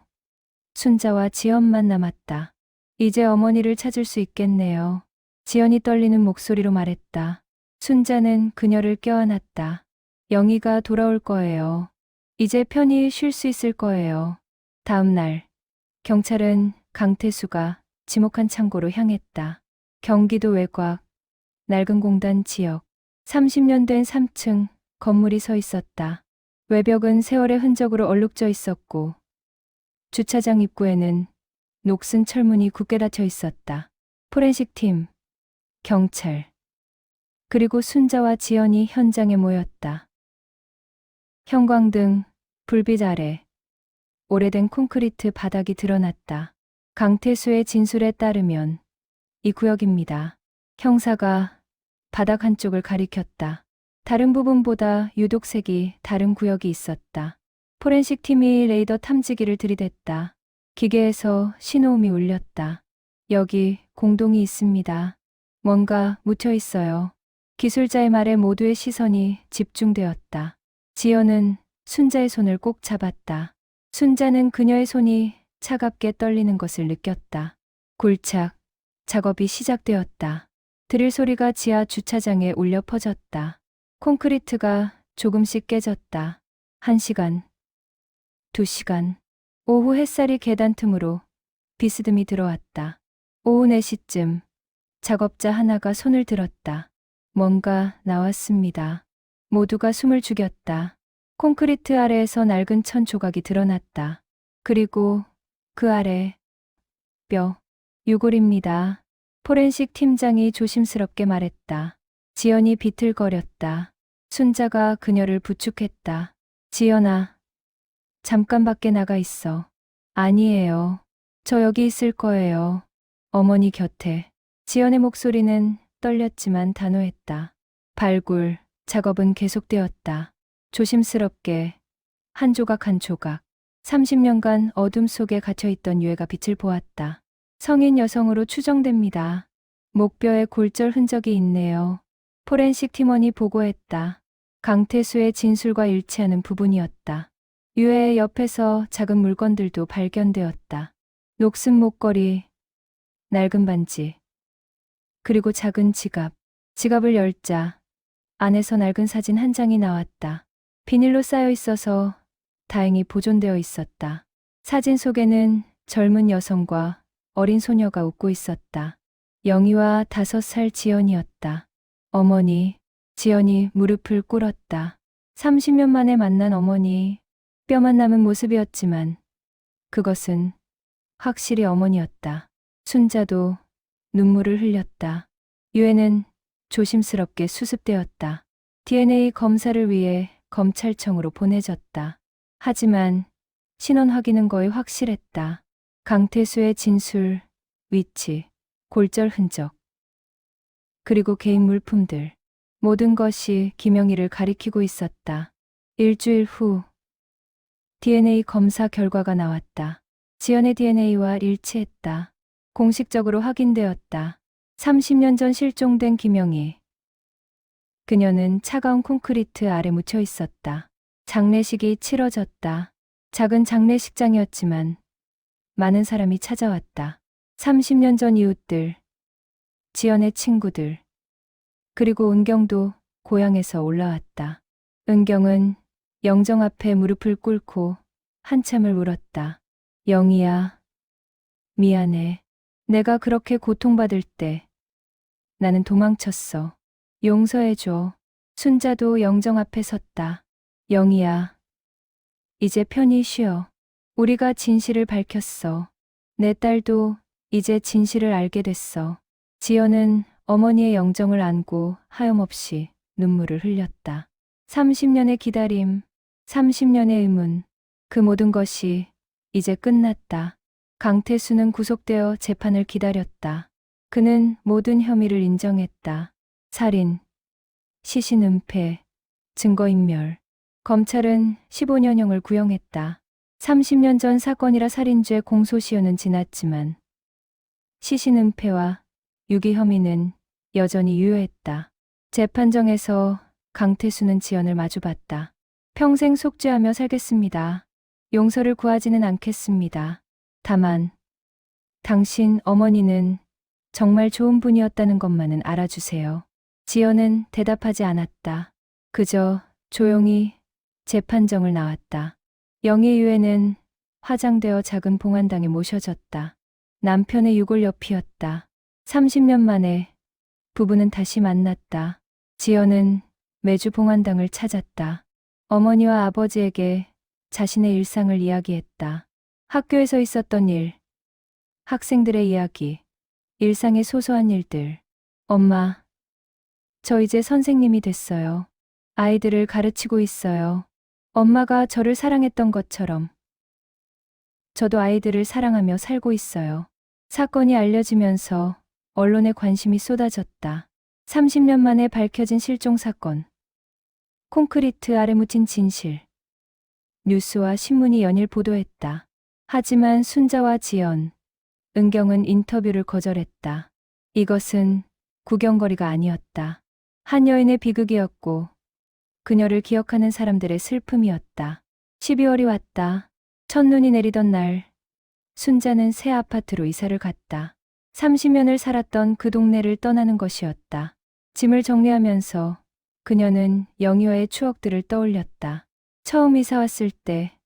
순자와 지연만 남았다. 이제 어머니를 찾을 수 있겠네요. 지연이 떨리는 목소리로 말했다. 순자는 그녀를 껴안았다. 영희가 돌아올 거예요. 이제 편히 쉴 수 있을 거예요. 다음 날 경찰은 강태수가 지목한 창고로 향했다. 경기도 외곽 낡은 공단 지역. 30년 된 3층 건물이 서 있었다. 외벽은 세월의 흔적으로 얼룩져 있었고 주차장 입구에는 녹슨 철문이 굳게 닫혀 있었다. 포렌식 팀, 경찰, 그리고 순자와 지연이 현장에 모였다. 형광등, 불빛 아래 오래된 콘크리트 바닥이 드러났다. 강태수의 진술에 따르면 이 구역입니다. 형사가 바닥 한쪽을 가리켰다. 다른 부분보다 유독 색이 다른 구역이 있었다. 포렌식 팀이 레이더 탐지기를 들이댔다. 기계에서 신호음이 울렸다. 여기 공동이 있습니다. 뭔가 묻혀 있어요. 기술자의 말에 모두의 시선이 집중되었다. 지연은 순자의 손을 꼭 잡았다. 순자는 그녀의 손이 차갑게 떨리는 것을 느꼈다. 골착, 작업이 시작되었다. 드릴 소리가 지하 주차장에 울려 퍼졌다. 콘크리트가 조금씩 깨졌다. 1시간, 2시간. 오후 햇살이 계단 틈으로 비스듬히 들어왔다. 오후 4시쯤 작업자 하나가 손을 들었다. 뭔가 나왔습니다. 모두가 숨을 죽였다. 콘크리트 아래에서 낡은 천 조각이 드러났다. 그리고 그 아래 뼈, 유골입니다. 포렌식 팀장이 조심스럽게 말했다. 지연이 비틀거렸다. 순자가 그녀를 부축했다. 지연아, 잠깐 밖에 나가 있어. 아니에요. 저 여기 있을 거예요. 어머니 곁에. 지연의 목소리는 떨렸지만 단호했다. 발굴, 작업은 계속되었다. 조심스럽게, 한 조각 한 조각. 30년간 어둠 속에 갇혀있던 유해가 빛을 보았다. 성인 여성으로 추정됩니다. 목뼈에 골절 흔적이 있네요. 포렌식 팀원이 보고했다. 강태수의 진술과 일치하는 부분이었다. 유해의 옆에서 작은 물건들도 발견되었다. 녹슨 목걸이, 낡은 반지, 그리고 작은 지갑. 지갑을 열자 안에서 낡은 사진 한 장이 나왔다. 비닐로 쌓여 있어서 다행히 보존되어 있었다. 사진 속에는 젊은 여성과 어린 소녀가 웃고 있었다. 영희와 5살 지연이었다. 어머니, 지연이 무릎을 꿇었다. 30년 만에 만난 어머니, 뼈만 남은 모습이었지만 그것은 확실히 어머니였다. 순자도 눈물을 흘렸다. 유해는 조심스럽게 수습되었다. DNA 검사를 위해 검찰청으로 보내졌다. 하지만 신원 확인은 거의 확실했다. 강태수의 진술, 위치, 골절 흔적, 그리고 개인 물품들. 모든 것이 김영희를 가리키고 있었다. 일주일 후 DNA 검사 결과가 나왔다. 지연의 DNA와 일치했다. 공식적으로 확인되었다. 30년 전 실종된 김영희. 그녀는 차가운 콘크리트 아래 묻혀 있었다. 장례식이 치러졌다. 작은 장례식장이었지만 많은 사람이 찾아왔다. 30년 전 이웃들, 지연의 친구들, 그리고 은경도 고향에서 올라왔다. 은경은 영정 앞에 무릎을 꿇고 한참을 울었다. 영희야, 미안해. 내가 그렇게 고통받을 때 나는 도망쳤어. 용서해줘. 순자도 영정 앞에 섰다. 영희야, 이제 편히 쉬어. 우리가 진실을 밝혔어. 내 딸도 이제 진실을 알게 됐어. 지연은 어머니의 영정을 안고 하염없이 눈물을 흘렸다. 30년의 기다림, 30년의 의문, 그 모든 것이 이제 끝났다. 강태수는 구속되어 재판을 기다렸다. 그는 모든 혐의를 인정했다. 살인, 시신은폐, 증거인멸. 검찰은 15년형을 구형했다. 30년 전 사건이라 살인죄 공소시효는 지났지만 시신은폐와 유기 혐의는 여전히 유효했다. 재판정에서 강태수는 지연을 마주봤다. 평생 속죄하며 살겠습니다. 용서를 구하지는 않겠습니다. 다만 당신 어머니는 정말 좋은 분이었다는 것만은 알아주세요. 지연은 대답하지 않았다. 그저 조용히 재판정을 나왔다. 영희 유해는 화장되어 작은 봉안당에 모셔졌다. 남편의 유골 옆이었다. 30년 만에 부부는 다시 만났다. 지연은 매주 봉안당을 찾았다. 어머니와 아버지에게 자신의 일상을 이야기했다. 학교에서 있었던 일, 학생들의 이야기, 일상의 소소한 일들. 엄마, 저 이제 선생님이 됐어요. 아이들을 가르치고 있어요. 엄마가 저를 사랑했던 것처럼 저도 아이들을 사랑하며 살고 있어요. 사건이 알려지면서 언론의 관심이 쏟아졌다. 30년 만에 밝혀진 실종 사건. 콘크리트 아래 묻힌 진실. 뉴스와 신문이 연일 보도했다. 하지만 순자와 지연, 은경은 인터뷰를 거절했다. 이것은 구경거리가 아니었다. 한 여인의 비극이었고 그녀를 기억하는 사람들의 슬픔이었다. 12월이 왔다. 첫눈이 내리던 날 순자는 새 아파트로 이사를 갔다. 30년을 살았던 그 동네를 떠나는 것이었다. 짐을 정리하면서 그녀는 영희와의 추억들을 떠올렸다. 처음 이사 왔을 때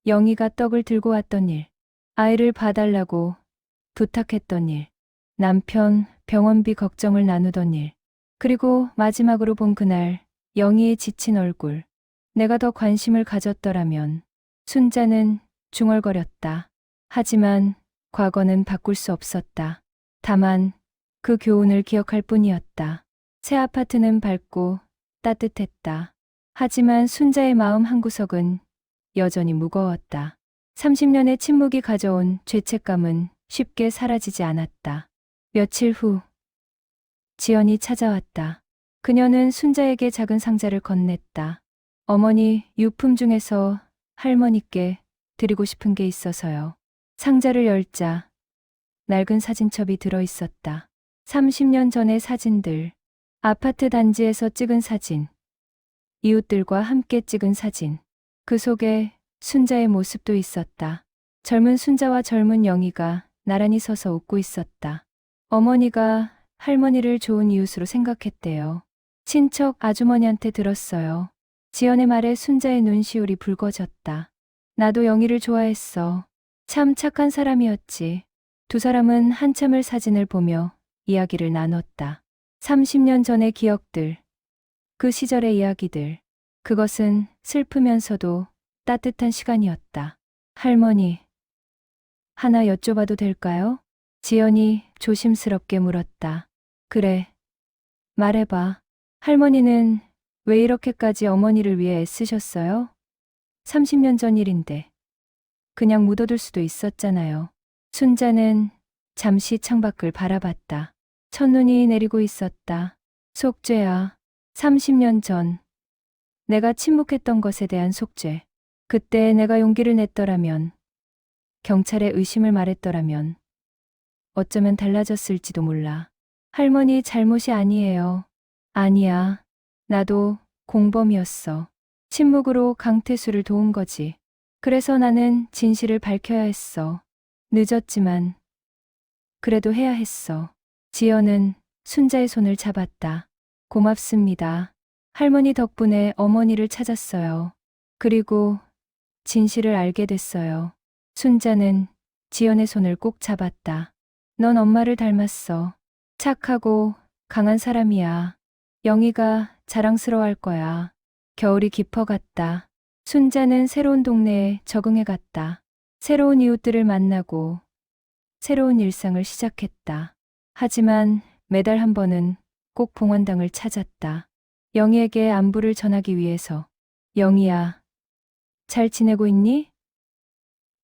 영희가 떡을 들고 왔던 일, 아이를 봐달라고 부탁했던 일, 남편 병원비 걱정을 나누던 일, 그리고 마지막으로 본 그날 영희의 지친 얼굴. 내가 더 관심을 가졌더라면. 순자는 중얼거렸다. 하지만 과거는 바꿀 수 없었다. 다만 그 교훈을 기억할 뿐이었다. 새 아파트는 밝고 따뜻했다. 하지만 순자의 마음 한구석은 여전히 무거웠다. 30년의 침묵이 가져온 죄책감은 쉽게 사라지지 않았다. 며칠 후 지연이 찾아왔다. 그녀는 순자에게 작은 상자를 건넸다. 어머니, 유품 중에서 할머니께 드리고 싶은 게 있어서요. 상자를 열자 낡은 사진첩이 들어있었다. 30년 전의 사진들, 아파트 단지에서 찍은 사진, 이웃들과 함께 찍은 사진. 그 속에 순자의 모습도 있었다. 젊은 순자와 젊은 영희가 나란히 서서 웃고 있었다. 어머니가 할머니를 좋은 이웃으로 생각했대요. 친척 아주머니한테 들었어요. 지연의 말에 순자의 눈시울이 붉어졌다. 나도 영희를 좋아했어. 참 착한 사람이었지. 두 사람은 한참을 사진을 보며 이야기를 나눴다. 30년 전의 기억들, 그 시절의 이야기들. 그것은 슬프면서도 따뜻한 시간이었다. 할머니, 하나 여쭤봐도 될까요? 지연이 조심스럽게 물었다. 그래, 말해봐. 할머니는 왜 이렇게까지 어머니를 위해 애쓰셨어요? 30년 전 일인데 그냥 묻어둘 수도 있었잖아요. 순자는 잠시 창밖을 바라봤다. 첫눈이 내리고 있었다. 속죄야. 30년 전 내가 침묵했던 것에 대한 속죄. 그때 내가 용기를 냈더라면, 경찰에 의심을 말했더라면 어쩌면 달라졌을지도 몰라. 할머니 잘못이 아니에요. 아니야. 나도 공범이었어. 침묵으로 강태수를 도운 거지. 그래서 나는 진실을 밝혀야 했어. 늦었지만 그래도 해야 했어. 지연은 순자의 손을 잡았다. 고맙습니다. 할머니 덕분에 어머니를 찾았어요. 그리고 진실을 알게 됐어요. 순자는 지연의 손을 꼭 잡았다. 넌 엄마를 닮았어. 착하고 강한 사람이야. 영희가 자랑스러워할 거야. 겨울이 깊어갔다. 순자는 새로운 동네에 적응해 갔다. 새로운 이웃들을 만나고 새로운 일상을 시작했다. 하지만 매달 한 번은 꼭 봉환당을 찾았다. 영희에게 안부를 전하기 위해서. 영희야, 잘 지내고 있니?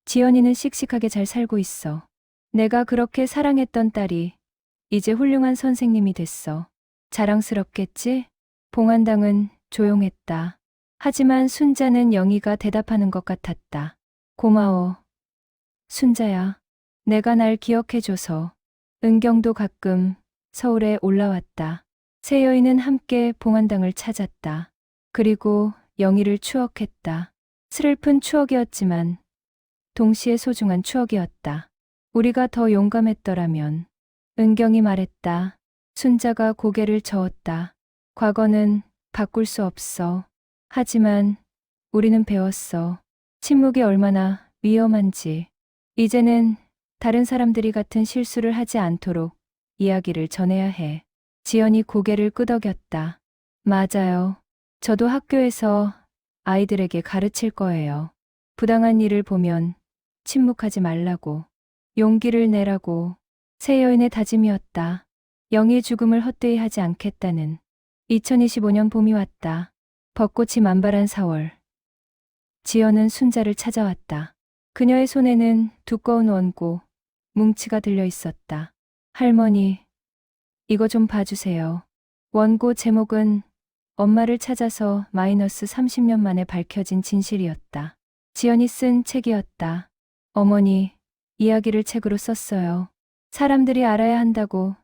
지연이는 씩씩하게 잘 살고 있어. 내가 그렇게 사랑했던 딸이 이제 훌륭한 선생님이 됐어. 자랑스럽겠지? 봉환당은 조용했다. 하지만 순자는 영희가 대답하는 것 같았다. 고마워. 순자야, 내가 날 기억해줘서. 은경도 가끔 서울에 올라왔다. 세 여인은 함께 봉환당을 찾았다. 그리고 영희를 추억했다. 슬픈 추억이었지만 동시에 소중한 추억이었다. 우리가 더 용감했더라면. 은경이 말했다. 순자가 고개를 저었다. 과거는 바꿀 수 없어. 하지만 우리는 배웠어. 침묵이 얼마나 위험한지. 이제는 다른 사람들이 같은 실수를 하지 않도록 이야기를 전해야 해. 지연이 고개를 끄덕였다. 맞아요. 저도 학교에서 아이들에게 가르칠 거예요. 부당한 일을 보면 침묵하지 말라고. 용기를 내라고. 새 여인의 다짐이었다. 영희의 죽음을 헛되이 하지 않겠다는. 2025년 봄이 왔다. 벚꽃이 만발한 4월. 지연은 순자를 찾아왔다. 그녀의 손에는 두꺼운 원고, 뭉치가 들려 있었다. 할머니, 이거 좀 봐주세요. 원고 제목은 엄마를 찾아서 마이너스 30년 만에 밝혀진 진실이었다. 지연이 쓴 책이었다. 어머니, 이야기를 책으로 썼어요. 사람들이 알아야 한다고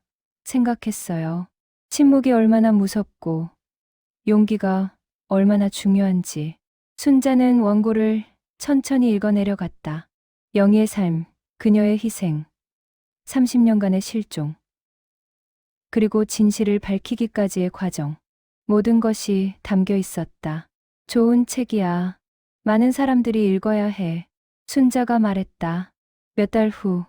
생각했어요. 침묵이 얼마나 무섭고 용기가 얼마나 중요한지. 순자는 원고를 천천히 읽어내려갔다. 영희의 삶, 그녀의 희생, 30년간의 실종, 그리고 진실을 밝히기까지의 과정. 모든 것이 담겨 있었다. 좋은 책이야. 많은 사람들이 읽어야 해. 순자가 말했다. 몇 달 후,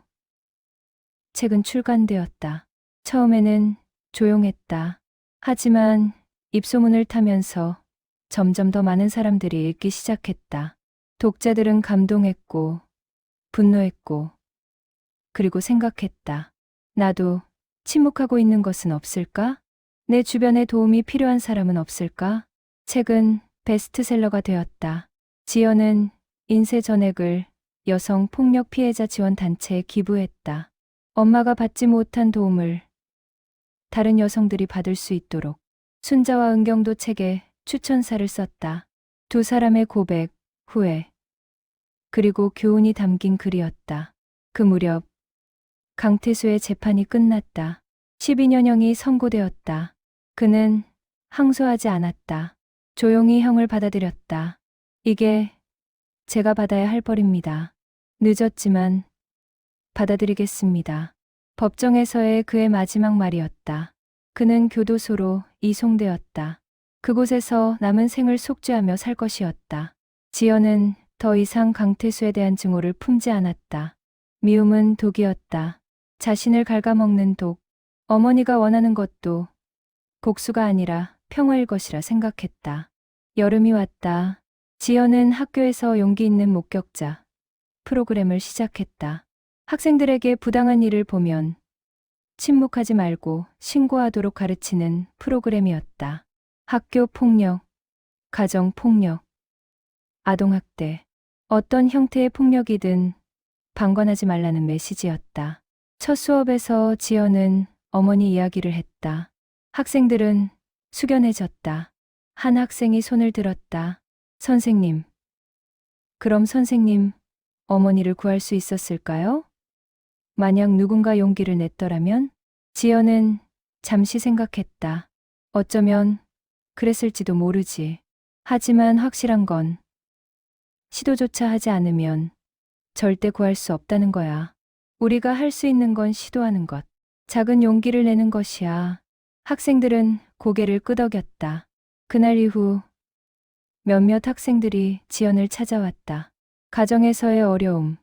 책은 출간되었다. 처음에는 조용했다. 하지만 입소문을 타면서 점점 더 많은 사람들이 읽기 시작했다. 독자들은 감동했고, 분노했고, 그리고 생각했다. 나도 침묵하고 있는 것은 없을까? 내 주변에 도움이 필요한 사람은 없을까? 책은 베스트셀러가 되었다. 지연은 인쇄 전액을 여성 폭력 피해자 지원 단체에 기부했다. 엄마가 받지 못한 도움을 다른 여성들이 받을 수 있도록. 순자와 은경도 책에 추천사를 썼다. 두 사람의 고백, 후회, 그리고 교훈이 담긴 글이었다. 그 무렵 강태수의 재판이 끝났다. 12년형이 선고되었다. 그는 항소하지 않았다. 조용히 형을 받아들였다. 이게 제가 받아야 할 벌입니다. 늦었지만 받아들이겠습니다. 법정에서의 그의 마지막 말이었다. 그는 교도소로 이송되었다. 그곳에서 남은 생을 속죄하며 살 것이었다. 지연은 더 이상 강태수에 대한 증오를 품지 않았다. 미움은 독이었다. 자신을 갉아먹는 독. 어머니가 원하는 것도 복수가 아니라 평화일 것이라 생각했다. 여름이 왔다. 지연은 학교에서 용기 있는 목격자 프로그램을 시작했다. 학생들에게 부당한 일을 보면 침묵하지 말고 신고하도록 가르치는 프로그램이었다. 학교 폭력, 가정 폭력, 아동학대, 어떤 형태의 폭력이든 방관하지 말라는 메시지였다. 첫 수업에서 지연은 어머니 이야기를 했다. 학생들은 숙연해졌다. 한 학생이 손을 들었다. 선생님. 그럼 선생님, 어머니를 구할 수 있었을까요? 만약 누군가 용기를 냈더라면? 지연은 잠시 생각했다. 어쩌면 그랬을지도 모르지. 하지만 확실한 건 시도조차 하지 않으면 절대 구할 수 없다는 거야. 우리가 할 수 있는 건 시도하는 것. 작은 용기를 내는 것이야. 학생들은 고개를 끄덕였다. 그날 이후 몇몇 학생들이 지연을 찾아왔다. 가정에서의 어려움,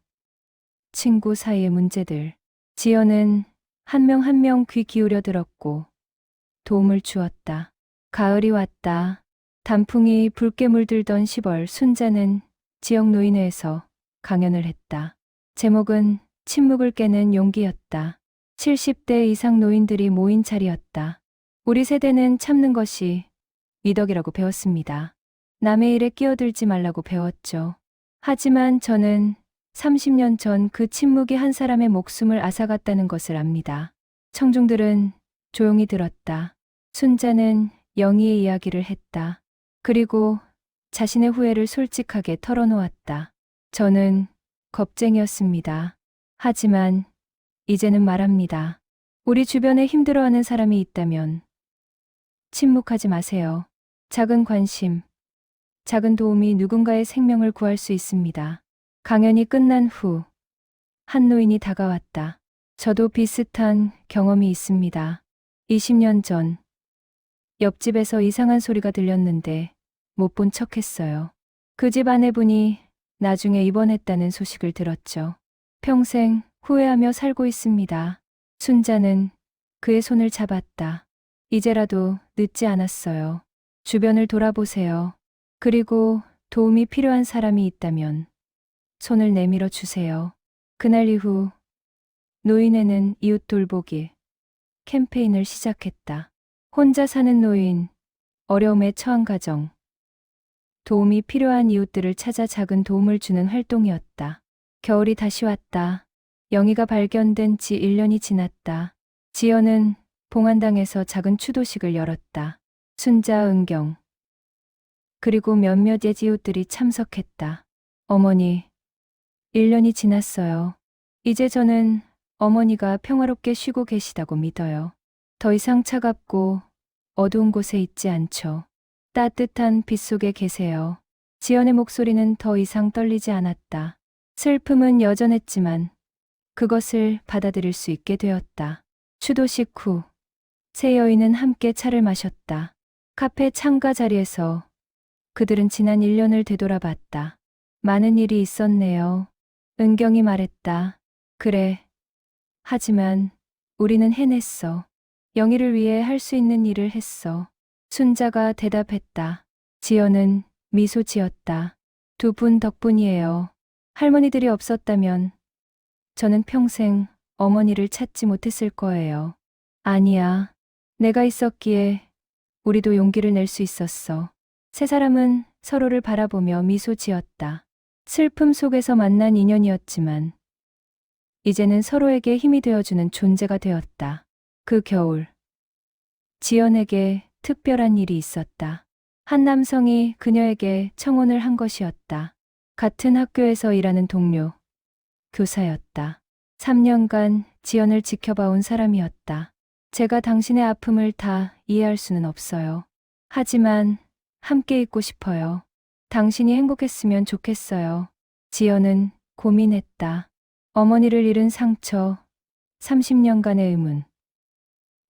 친구 사이의 문제들. 지연은 한 명 한 명 귀 기울여 들었고 도움을 주었다. 가을이 왔다. 단풍이 붉게 물들던 10월 순자는 지역 노인회에서 강연을 했다. 제목은 침묵을 깨는 용기였다. 70대 이상 노인들이 모인 자리였다. 우리 세대는 참는 것이 미덕이라고 배웠습니다. 남의 일에 끼어들지 말라고 배웠죠. 하지만 저는 30년 전 그 침묵이 한 사람의 목숨을 앗아갔다는 것을 압니다. 청중들은 조용히 들었다. 순자는 영희의 이야기를 했다. 그리고 자신의 후회를 솔직하게 털어놓았다. 저는 겁쟁이였습니다. 하지만 이제는 말합니다. 우리 주변에 힘들어하는 사람이 있다면 침묵하지 마세요. 작은 관심, 작은 도움이 누군가의 생명을 구할 수 있습니다. 강연이 끝난 후 한 노인이 다가왔다. 저도 비슷한 경험이 있습니다. 20년 전 옆집에서 이상한 소리가 들렸는데 못 본 척했어요. 그 집 아내분이 나중에 입원했다는 소식을 들었죠. 평생 후회하며 살고 있습니다. 순자는 그의 손을 잡았다. 이제라도 늦지 않았어요. 주변을 돌아보세요. 그리고 도움이 필요한 사람이 있다면 손을 내밀어 주세요. 그날 이후 노인회는 이웃 돌보기 캠페인을 시작했다. 혼자 사는 노인, 어려움에 처한 가정, 도움이 필요한 이웃들을 찾아 작은 도움을 주는 활동이었다. 겨울이 다시 왔다. 영희가 발견된 지 1년이 지났다. 지연은 봉안당에서 작은 추도식을 열었다. 순자, 은경, 그리고 몇몇 옛 이웃들이 참석했다. 어머니, 1년이 지났어요. 이제 저는 어머니가 평화롭게 쉬고 계시다고 믿어요. 더 이상 차갑고 어두운 곳에 있지 않죠. 따뜻한 빛 속에 계세요. 지연의 목소리는 더 이상 떨리지 않았다. 슬픔은 여전했지만 그것을 받아들일 수 있게 되었다. 추도식 후 세 여인은 함께 차를 마셨다. 카페 창가 자리에서 그들은 지난 1년을 되돌아봤다. 많은 일이 있었네요. 은경이 말했다. 그래. 하지만 우리는 해냈어. 영희를 위해 할 수 있는 일을 했어. 순자가 대답했다. 지연은 미소 지었다. 두 분 덕분이에요. 할머니들이 없었다면 저는 평생 어머니를 찾지 못했을 거예요. 아니야. 내가 있었기에 우리도 용기를 낼 수 있었어. 세 사람은 서로를 바라보며 미소 지었다. 슬픔 속에서 만난 인연이었지만 이제는 서로에게 힘이 되어주는 존재가 되었다. 그 겨울 지연에게 특별한 일이 있었다. 한 남성이 그녀에게 청혼을 한 것이었다. 같은 학교에서 일하는 동료, 교사였다. 3년간 지연을 지켜봐온 사람이었다. 제가 당신의 아픔을 다 이해할 수는 없어요. 하지만 함께 있고 싶어요. 당신이 행복했으면 좋겠어요. 지연은 고민했다. 어머니를 잃은 상처, 30년간의 의문,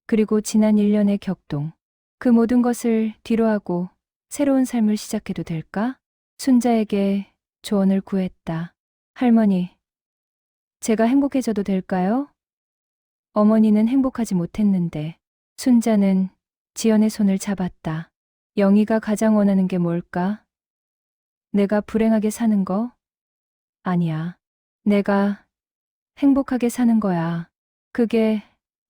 그리고 지난 1년의 격동. 그 모든 것을 뒤로하고 새로운 삶을 시작해도 될까? 순자에게 조언을 구했다. 할머니, 제가 행복해져도 될까요? 어머니는 행복하지 못했는데 순자는 지연의 손을 잡았다. 영희가 가장 원하는 게 뭘까? 내가 불행하게 사는 거? 아니야. 내가 행복하게 사는 거야. 그게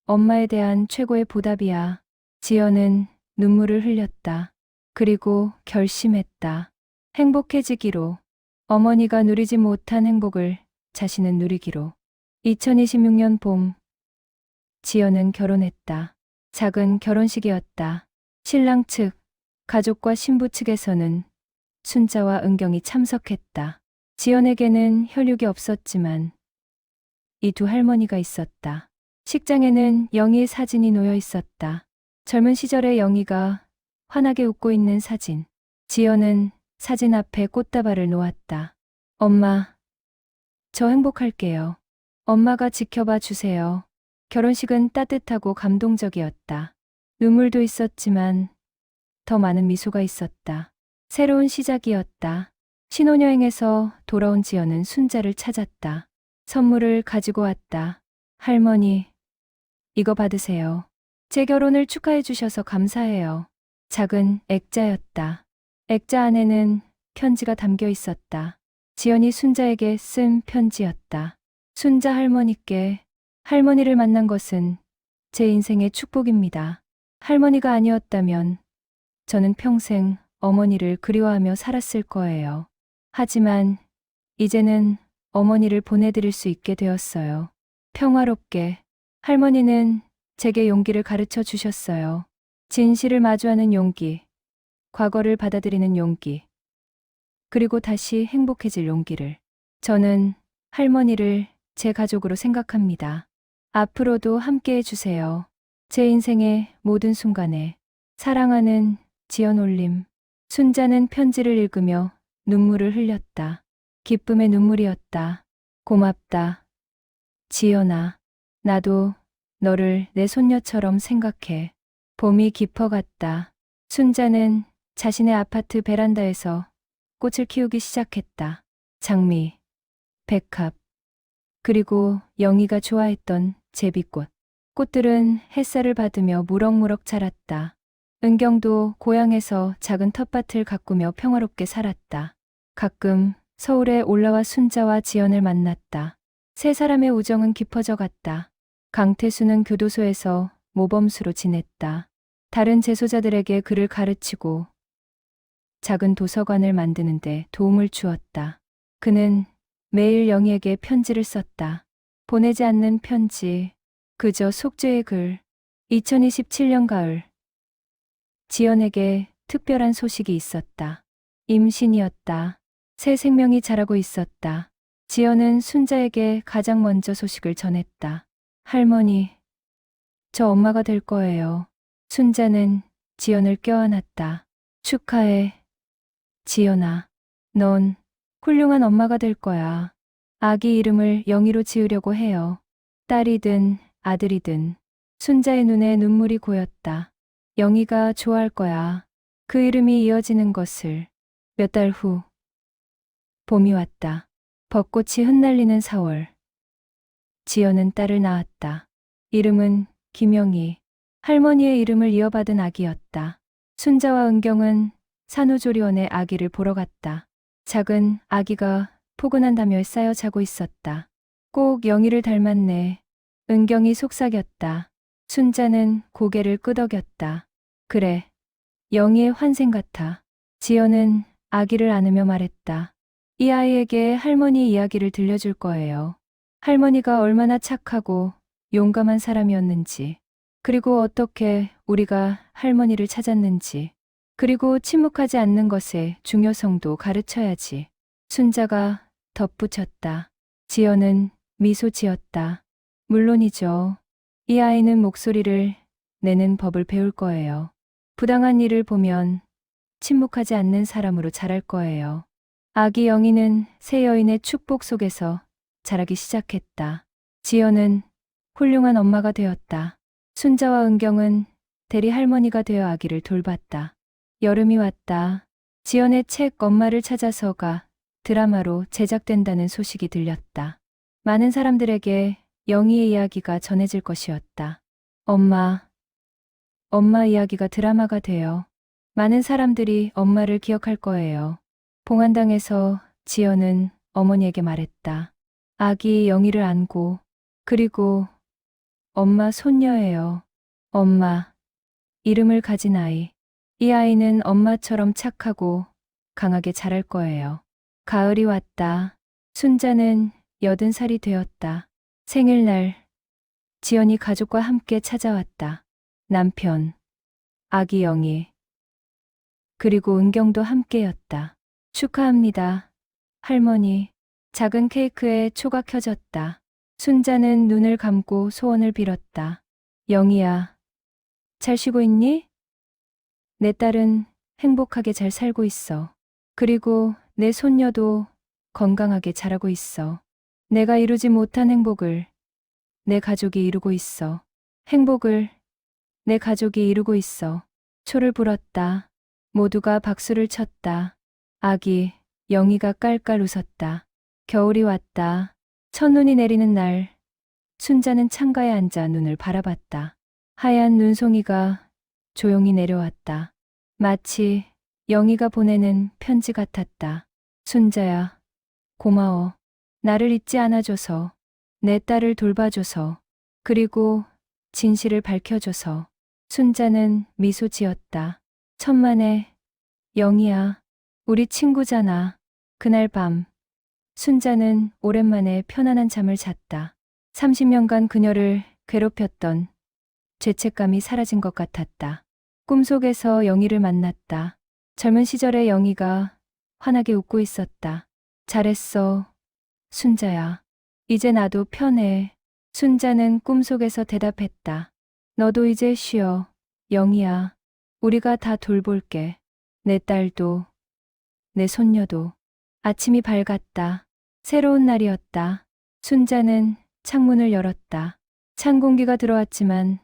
엄마에 대한 최고의 보답이야. 지연은 눈물을 흘렸다. 그리고 결심했다. 행복해지기로. 어머니가 누리지 못한 행복을 자신은 누리기로. 2026년 봄, 지연은 결혼했다. 작은 결혼식이었다. 신랑 측, 가족과 신부 측에서는 순자와 은경이 참석했다. 지연에게는 혈육이 없었지만 이 두 할머니가 있었다. 식장에는 영희의 사진이 놓여 있었다. 젊은 시절의 영희가 환하게 웃고 있는 사진. 지연은 사진 앞에 꽃다발을 놓았다. 엄마, 저 행복할게요. 엄마가 지켜봐 주세요. 결혼식은 따뜻하고 감동적이었다. 눈물도 있었지만 더 많은 미소가 있었다. 새로운 시작이었다. 신혼여행에서 돌아온 지연은 순자를 찾았다. 선물을 가지고 왔다. 할머니, 이거 받으세요. 제 결혼을 축하해 주셔서 감사해요. 작은 액자였다. 액자 안에는 편지가 담겨 있었다. 지연이 순자에게 쓴 편지였다. 순자 할머니께, 할머니를 만난 것은 제 인생의 축복입니다. 할머니가 아니었다면 저는 평생 어머니를 그리워하며 살았을 거예요. 하지만 이제는 어머니를 보내드릴 수 있게 되었어요. 평화롭게. 할머니는 제게 용기를 가르쳐 주셨어요. 진실을 마주하는 용기, 과거를 받아들이는 용기, 그리고 다시 행복해질 용기를. 저는 할머니를 제 가족으로 생각합니다. 앞으로도 함께 해주세요. 제 인생의 모든 순간에. 사랑하는 지연 올림. 순자는 편지를 읽으며 눈물을 흘렸다. 기쁨의 눈물이었다. 고맙다. 지연아, 나도 너를 내 손녀처럼 생각해. 봄이 깊어갔다. 순자는 자신의 아파트 베란다에서 꽃을 키우기 시작했다. 장미, 백합, 그리고 영희가 좋아했던 제비꽃. 꽃들은 햇살을 받으며 무럭무럭 자랐다. 은경도 고향에서 작은 텃밭을 가꾸며 평화롭게 살았다. 가끔 서울에 올라와 순자와 지연을 만났다. 세 사람의 우정은 깊어져 갔다. 강태수는 교도소에서 모범수로 지냈다. 다른 재소자들에게 글을 가르치고 작은 도서관을 만드는데 도움을 주었다. 그는 매일 영희에게 편지를 썼다. 보내지 않는 편지, 그저 속죄의 글. 2027년 가을, 지연에게 특별한 소식이 있었다. 임신이었다. 새 생명이 자라고 있었다. 지연은 순자에게 가장 먼저 소식을 전했다. 할머니, 저 엄마가 될 거예요. 순자는 지연을 껴안았다. 축하해. 지연아, 넌 훌륭한 엄마가 될 거야. 아기 이름을 영희로 지으려고 해요. 딸이든 아들이든. 순자의 눈에 눈물이 고였다. 영희가 좋아할 거야. 그 이름이 이어지는 것을. 몇 달 후, 봄이 왔다. 벚꽃이 흩날리는 4월. 지연은 딸을 낳았다. 이름은 김영희. 할머니의 이름을 이어받은 아기였다. 순자와 은경은 산후조리원에 아기를 보러 갔다. 작은 아기가 포근한 담요에 쌓여 자고 있었다. 꼭 영희를 닮았네. 은경이 속삭였다. 순자는 고개를 끄덕였다. 그래, 영희의 환생 같아. 지연은 아기를 안으며 말했다. 이 아이에게 할머니 이야기를 들려줄 거예요. 할머니가 얼마나 착하고 용감한 사람이었는지, 그리고 어떻게 우리가 할머니를 찾았는지, 그리고 침묵하지 않는 것의 중요성도 가르쳐야지. 순자가 덧붙였다. 지연은 미소 지었다. 물론이죠. 이 아이는 목소리를 내는 법을 배울 거예요. 부당한 일을 보면 침묵하지 않는 사람으로 자랄 거예요. 아기 영희는 새 여인의 축복 속에서 자라기 시작했다. 지연은 훌륭한 엄마가 되었다. 순자와 은경은 대리 할머니가 되어 아기를 돌봤다. 여름이 왔다. 지연의 책 엄마를 찾아서가 드라마로 제작된다는 소식이 들렸다. 많은 사람들에게 영희의 이야기가 전해질 것이었다. 엄마 이야기가 드라마가 되어 많은 사람들이 엄마를 기억할 거예요. 봉안당에서 지연은 어머니에게 말했다. 아기 영희를 안고, 그리고 엄마 손녀예요. 엄마, 이름을 가진 아이. 이 아이는 엄마처럼 착하고 강하게 자랄 거예요. 가을이 왔다. 순자는 80살이 되었다. 생일날 지연이 가족과 함께 찾아왔다. 남편, 아기 영희, 그리고 은경도 함께였다. 축하합니다. 할머니. 작은 케이크에 초가 켜졌다. 순자는 눈을 감고 소원을 빌었다. 영희야, 잘 쉬고 있니? 내 딸은 행복하게 잘 살고 있어. 그리고 내 손녀도 건강하게 자라고 있어. 내가 이루지 못한 행복을 내 가족이 이루고 있어. 행복을 내 가족이 이루고 있어. 초를 불었다. 모두가 박수를 쳤다. 아기 영희가 깔깔 웃었다. 겨울이 왔다. 첫눈이 내리는 날, 순자는 창가에 앉아 눈을 바라봤다. 하얀 눈송이가 조용히 내려왔다. 마치 영희가 보내는 편지 같았다. 순자야, 고마워. 나를 잊지 않아줘서, 내 딸을 돌봐줘서, 그리고 진실을 밝혀줘서. 순자는 미소 지었다. 천만에, 영희야, 우리 친구잖아. 그날 밤, 순자는 오랜만에 편안한 잠을 잤다. 30년간 그녀를 괴롭혔던 죄책감이 사라진 것 같았다. 꿈속에서 영희를 만났다. 젊은 시절의 영희가 환하게 웃고 있었다. 잘했어, 순자야. 이제 나도 편해. 순자는 꿈속에서 대답했다. 너도 이제 쉬어, 영희야. 우리가 다 돌볼게. 내 딸도, 내 손녀도. 아침이 밝았다. 새로운 날이었다. 순자는 창문을 열었다. 찬 공기가 들어왔지만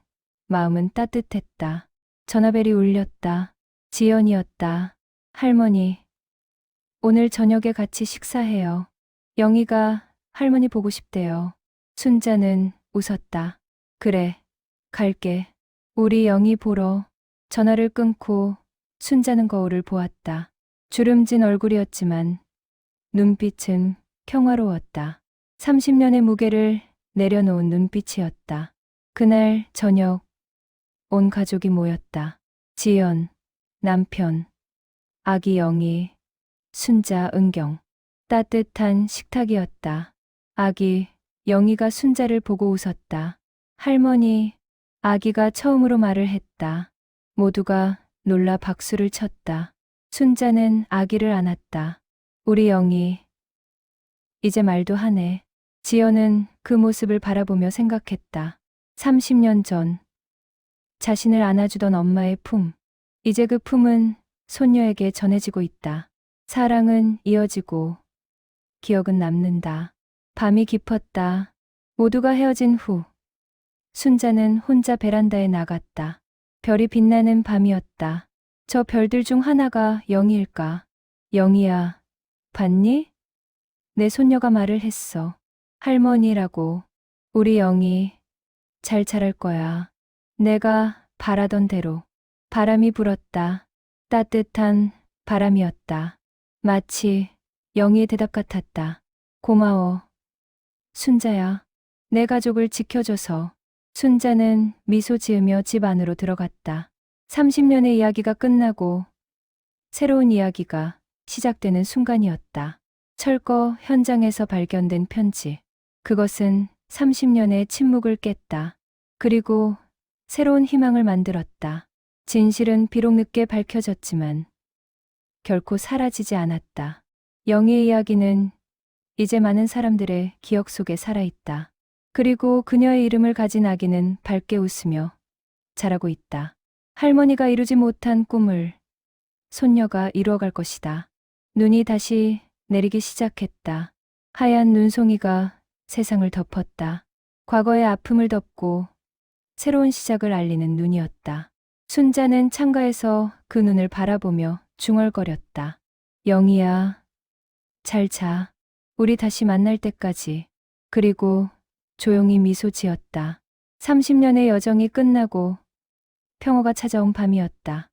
마음은 따뜻했다. 전화벨이 울렸다. 지연이었다. 할머니, 오늘 저녁에 같이 식사해요. 영희가 할머니 보고 싶대요. 순자는 웃었다. 그래, 갈게. 우리 영희 보러. 전화를 끊고 순자는 거울을 보았다. 주름진 얼굴이었지만 눈빛은 평화로웠다. 30년의 무게를 내려놓은 눈빛이었다. 그날 저녁 온 가족이 모였다. 지연, 남편, 아기 영희, 순자, 은경. 따뜻한 식탁이었다. 아기 영희가 순자를 보고 웃었다. 할머니, 아기가 처음으로 말을 했다. 모두가 놀라 박수를 쳤다. 순자는 아기를 안았다. 우리 영희, 이제 말도 하네. 지연은 그 모습을 바라보며 생각했다. 30년 전 자신을 안아주던 엄마의 품. 이제 그 품은 손녀에게 전해지고 있다. 사랑은 이어지고 기억은 남는다. 밤이 깊었다. 모두가 헤어진 후 순자는 혼자 베란다에 나갔다. 별이 빛나는 밤이었다. 저 별들 중 하나가 영희일까? 영희야, 봤니? 내 손녀가 말을 했어. 할머니라고. 우리 영희 잘 자랄 거야. 내가 바라던 대로. 바람이 불었다. 따뜻한 바람이었다. 마치 영희의 대답 같았다. 고마워. 순자야. 내 가족을 지켜줘서. 순자는 미소 지으며 집 안으로 들어갔다. 30년의 이야기가 끝나고 새로운 이야기가 시작되는 순간이었다. 철거 현장에서 발견된 편지. 그것은 30년의 침묵을 깼다. 그리고 새로운 희망을 만들었다. 진실은 비록 늦게 밝혀졌지만 결코 사라지지 않았다. 영희의 이야기는 이제 많은 사람들의 기억 속에 살아있다. 그리고 그녀의 이름을 가진 아기는 밝게 웃으며 자라고 있다. 할머니가 이루지 못한 꿈을 손녀가 이루어갈 것이다. 눈이 다시 내리기 시작했다. 하얀 눈송이가 세상을 덮었다. 과거의 아픔을 덮고 새로운 시작을 알리는 눈이었다. 순자는 창가에서 그 눈을 바라보며 중얼거렸다. 영희야, 잘 자. 우리 다시 만날 때까지. 그리고 조용히 미소 지었다. 30년의 여정이 끝나고 평화가 찾아온 밤이었다.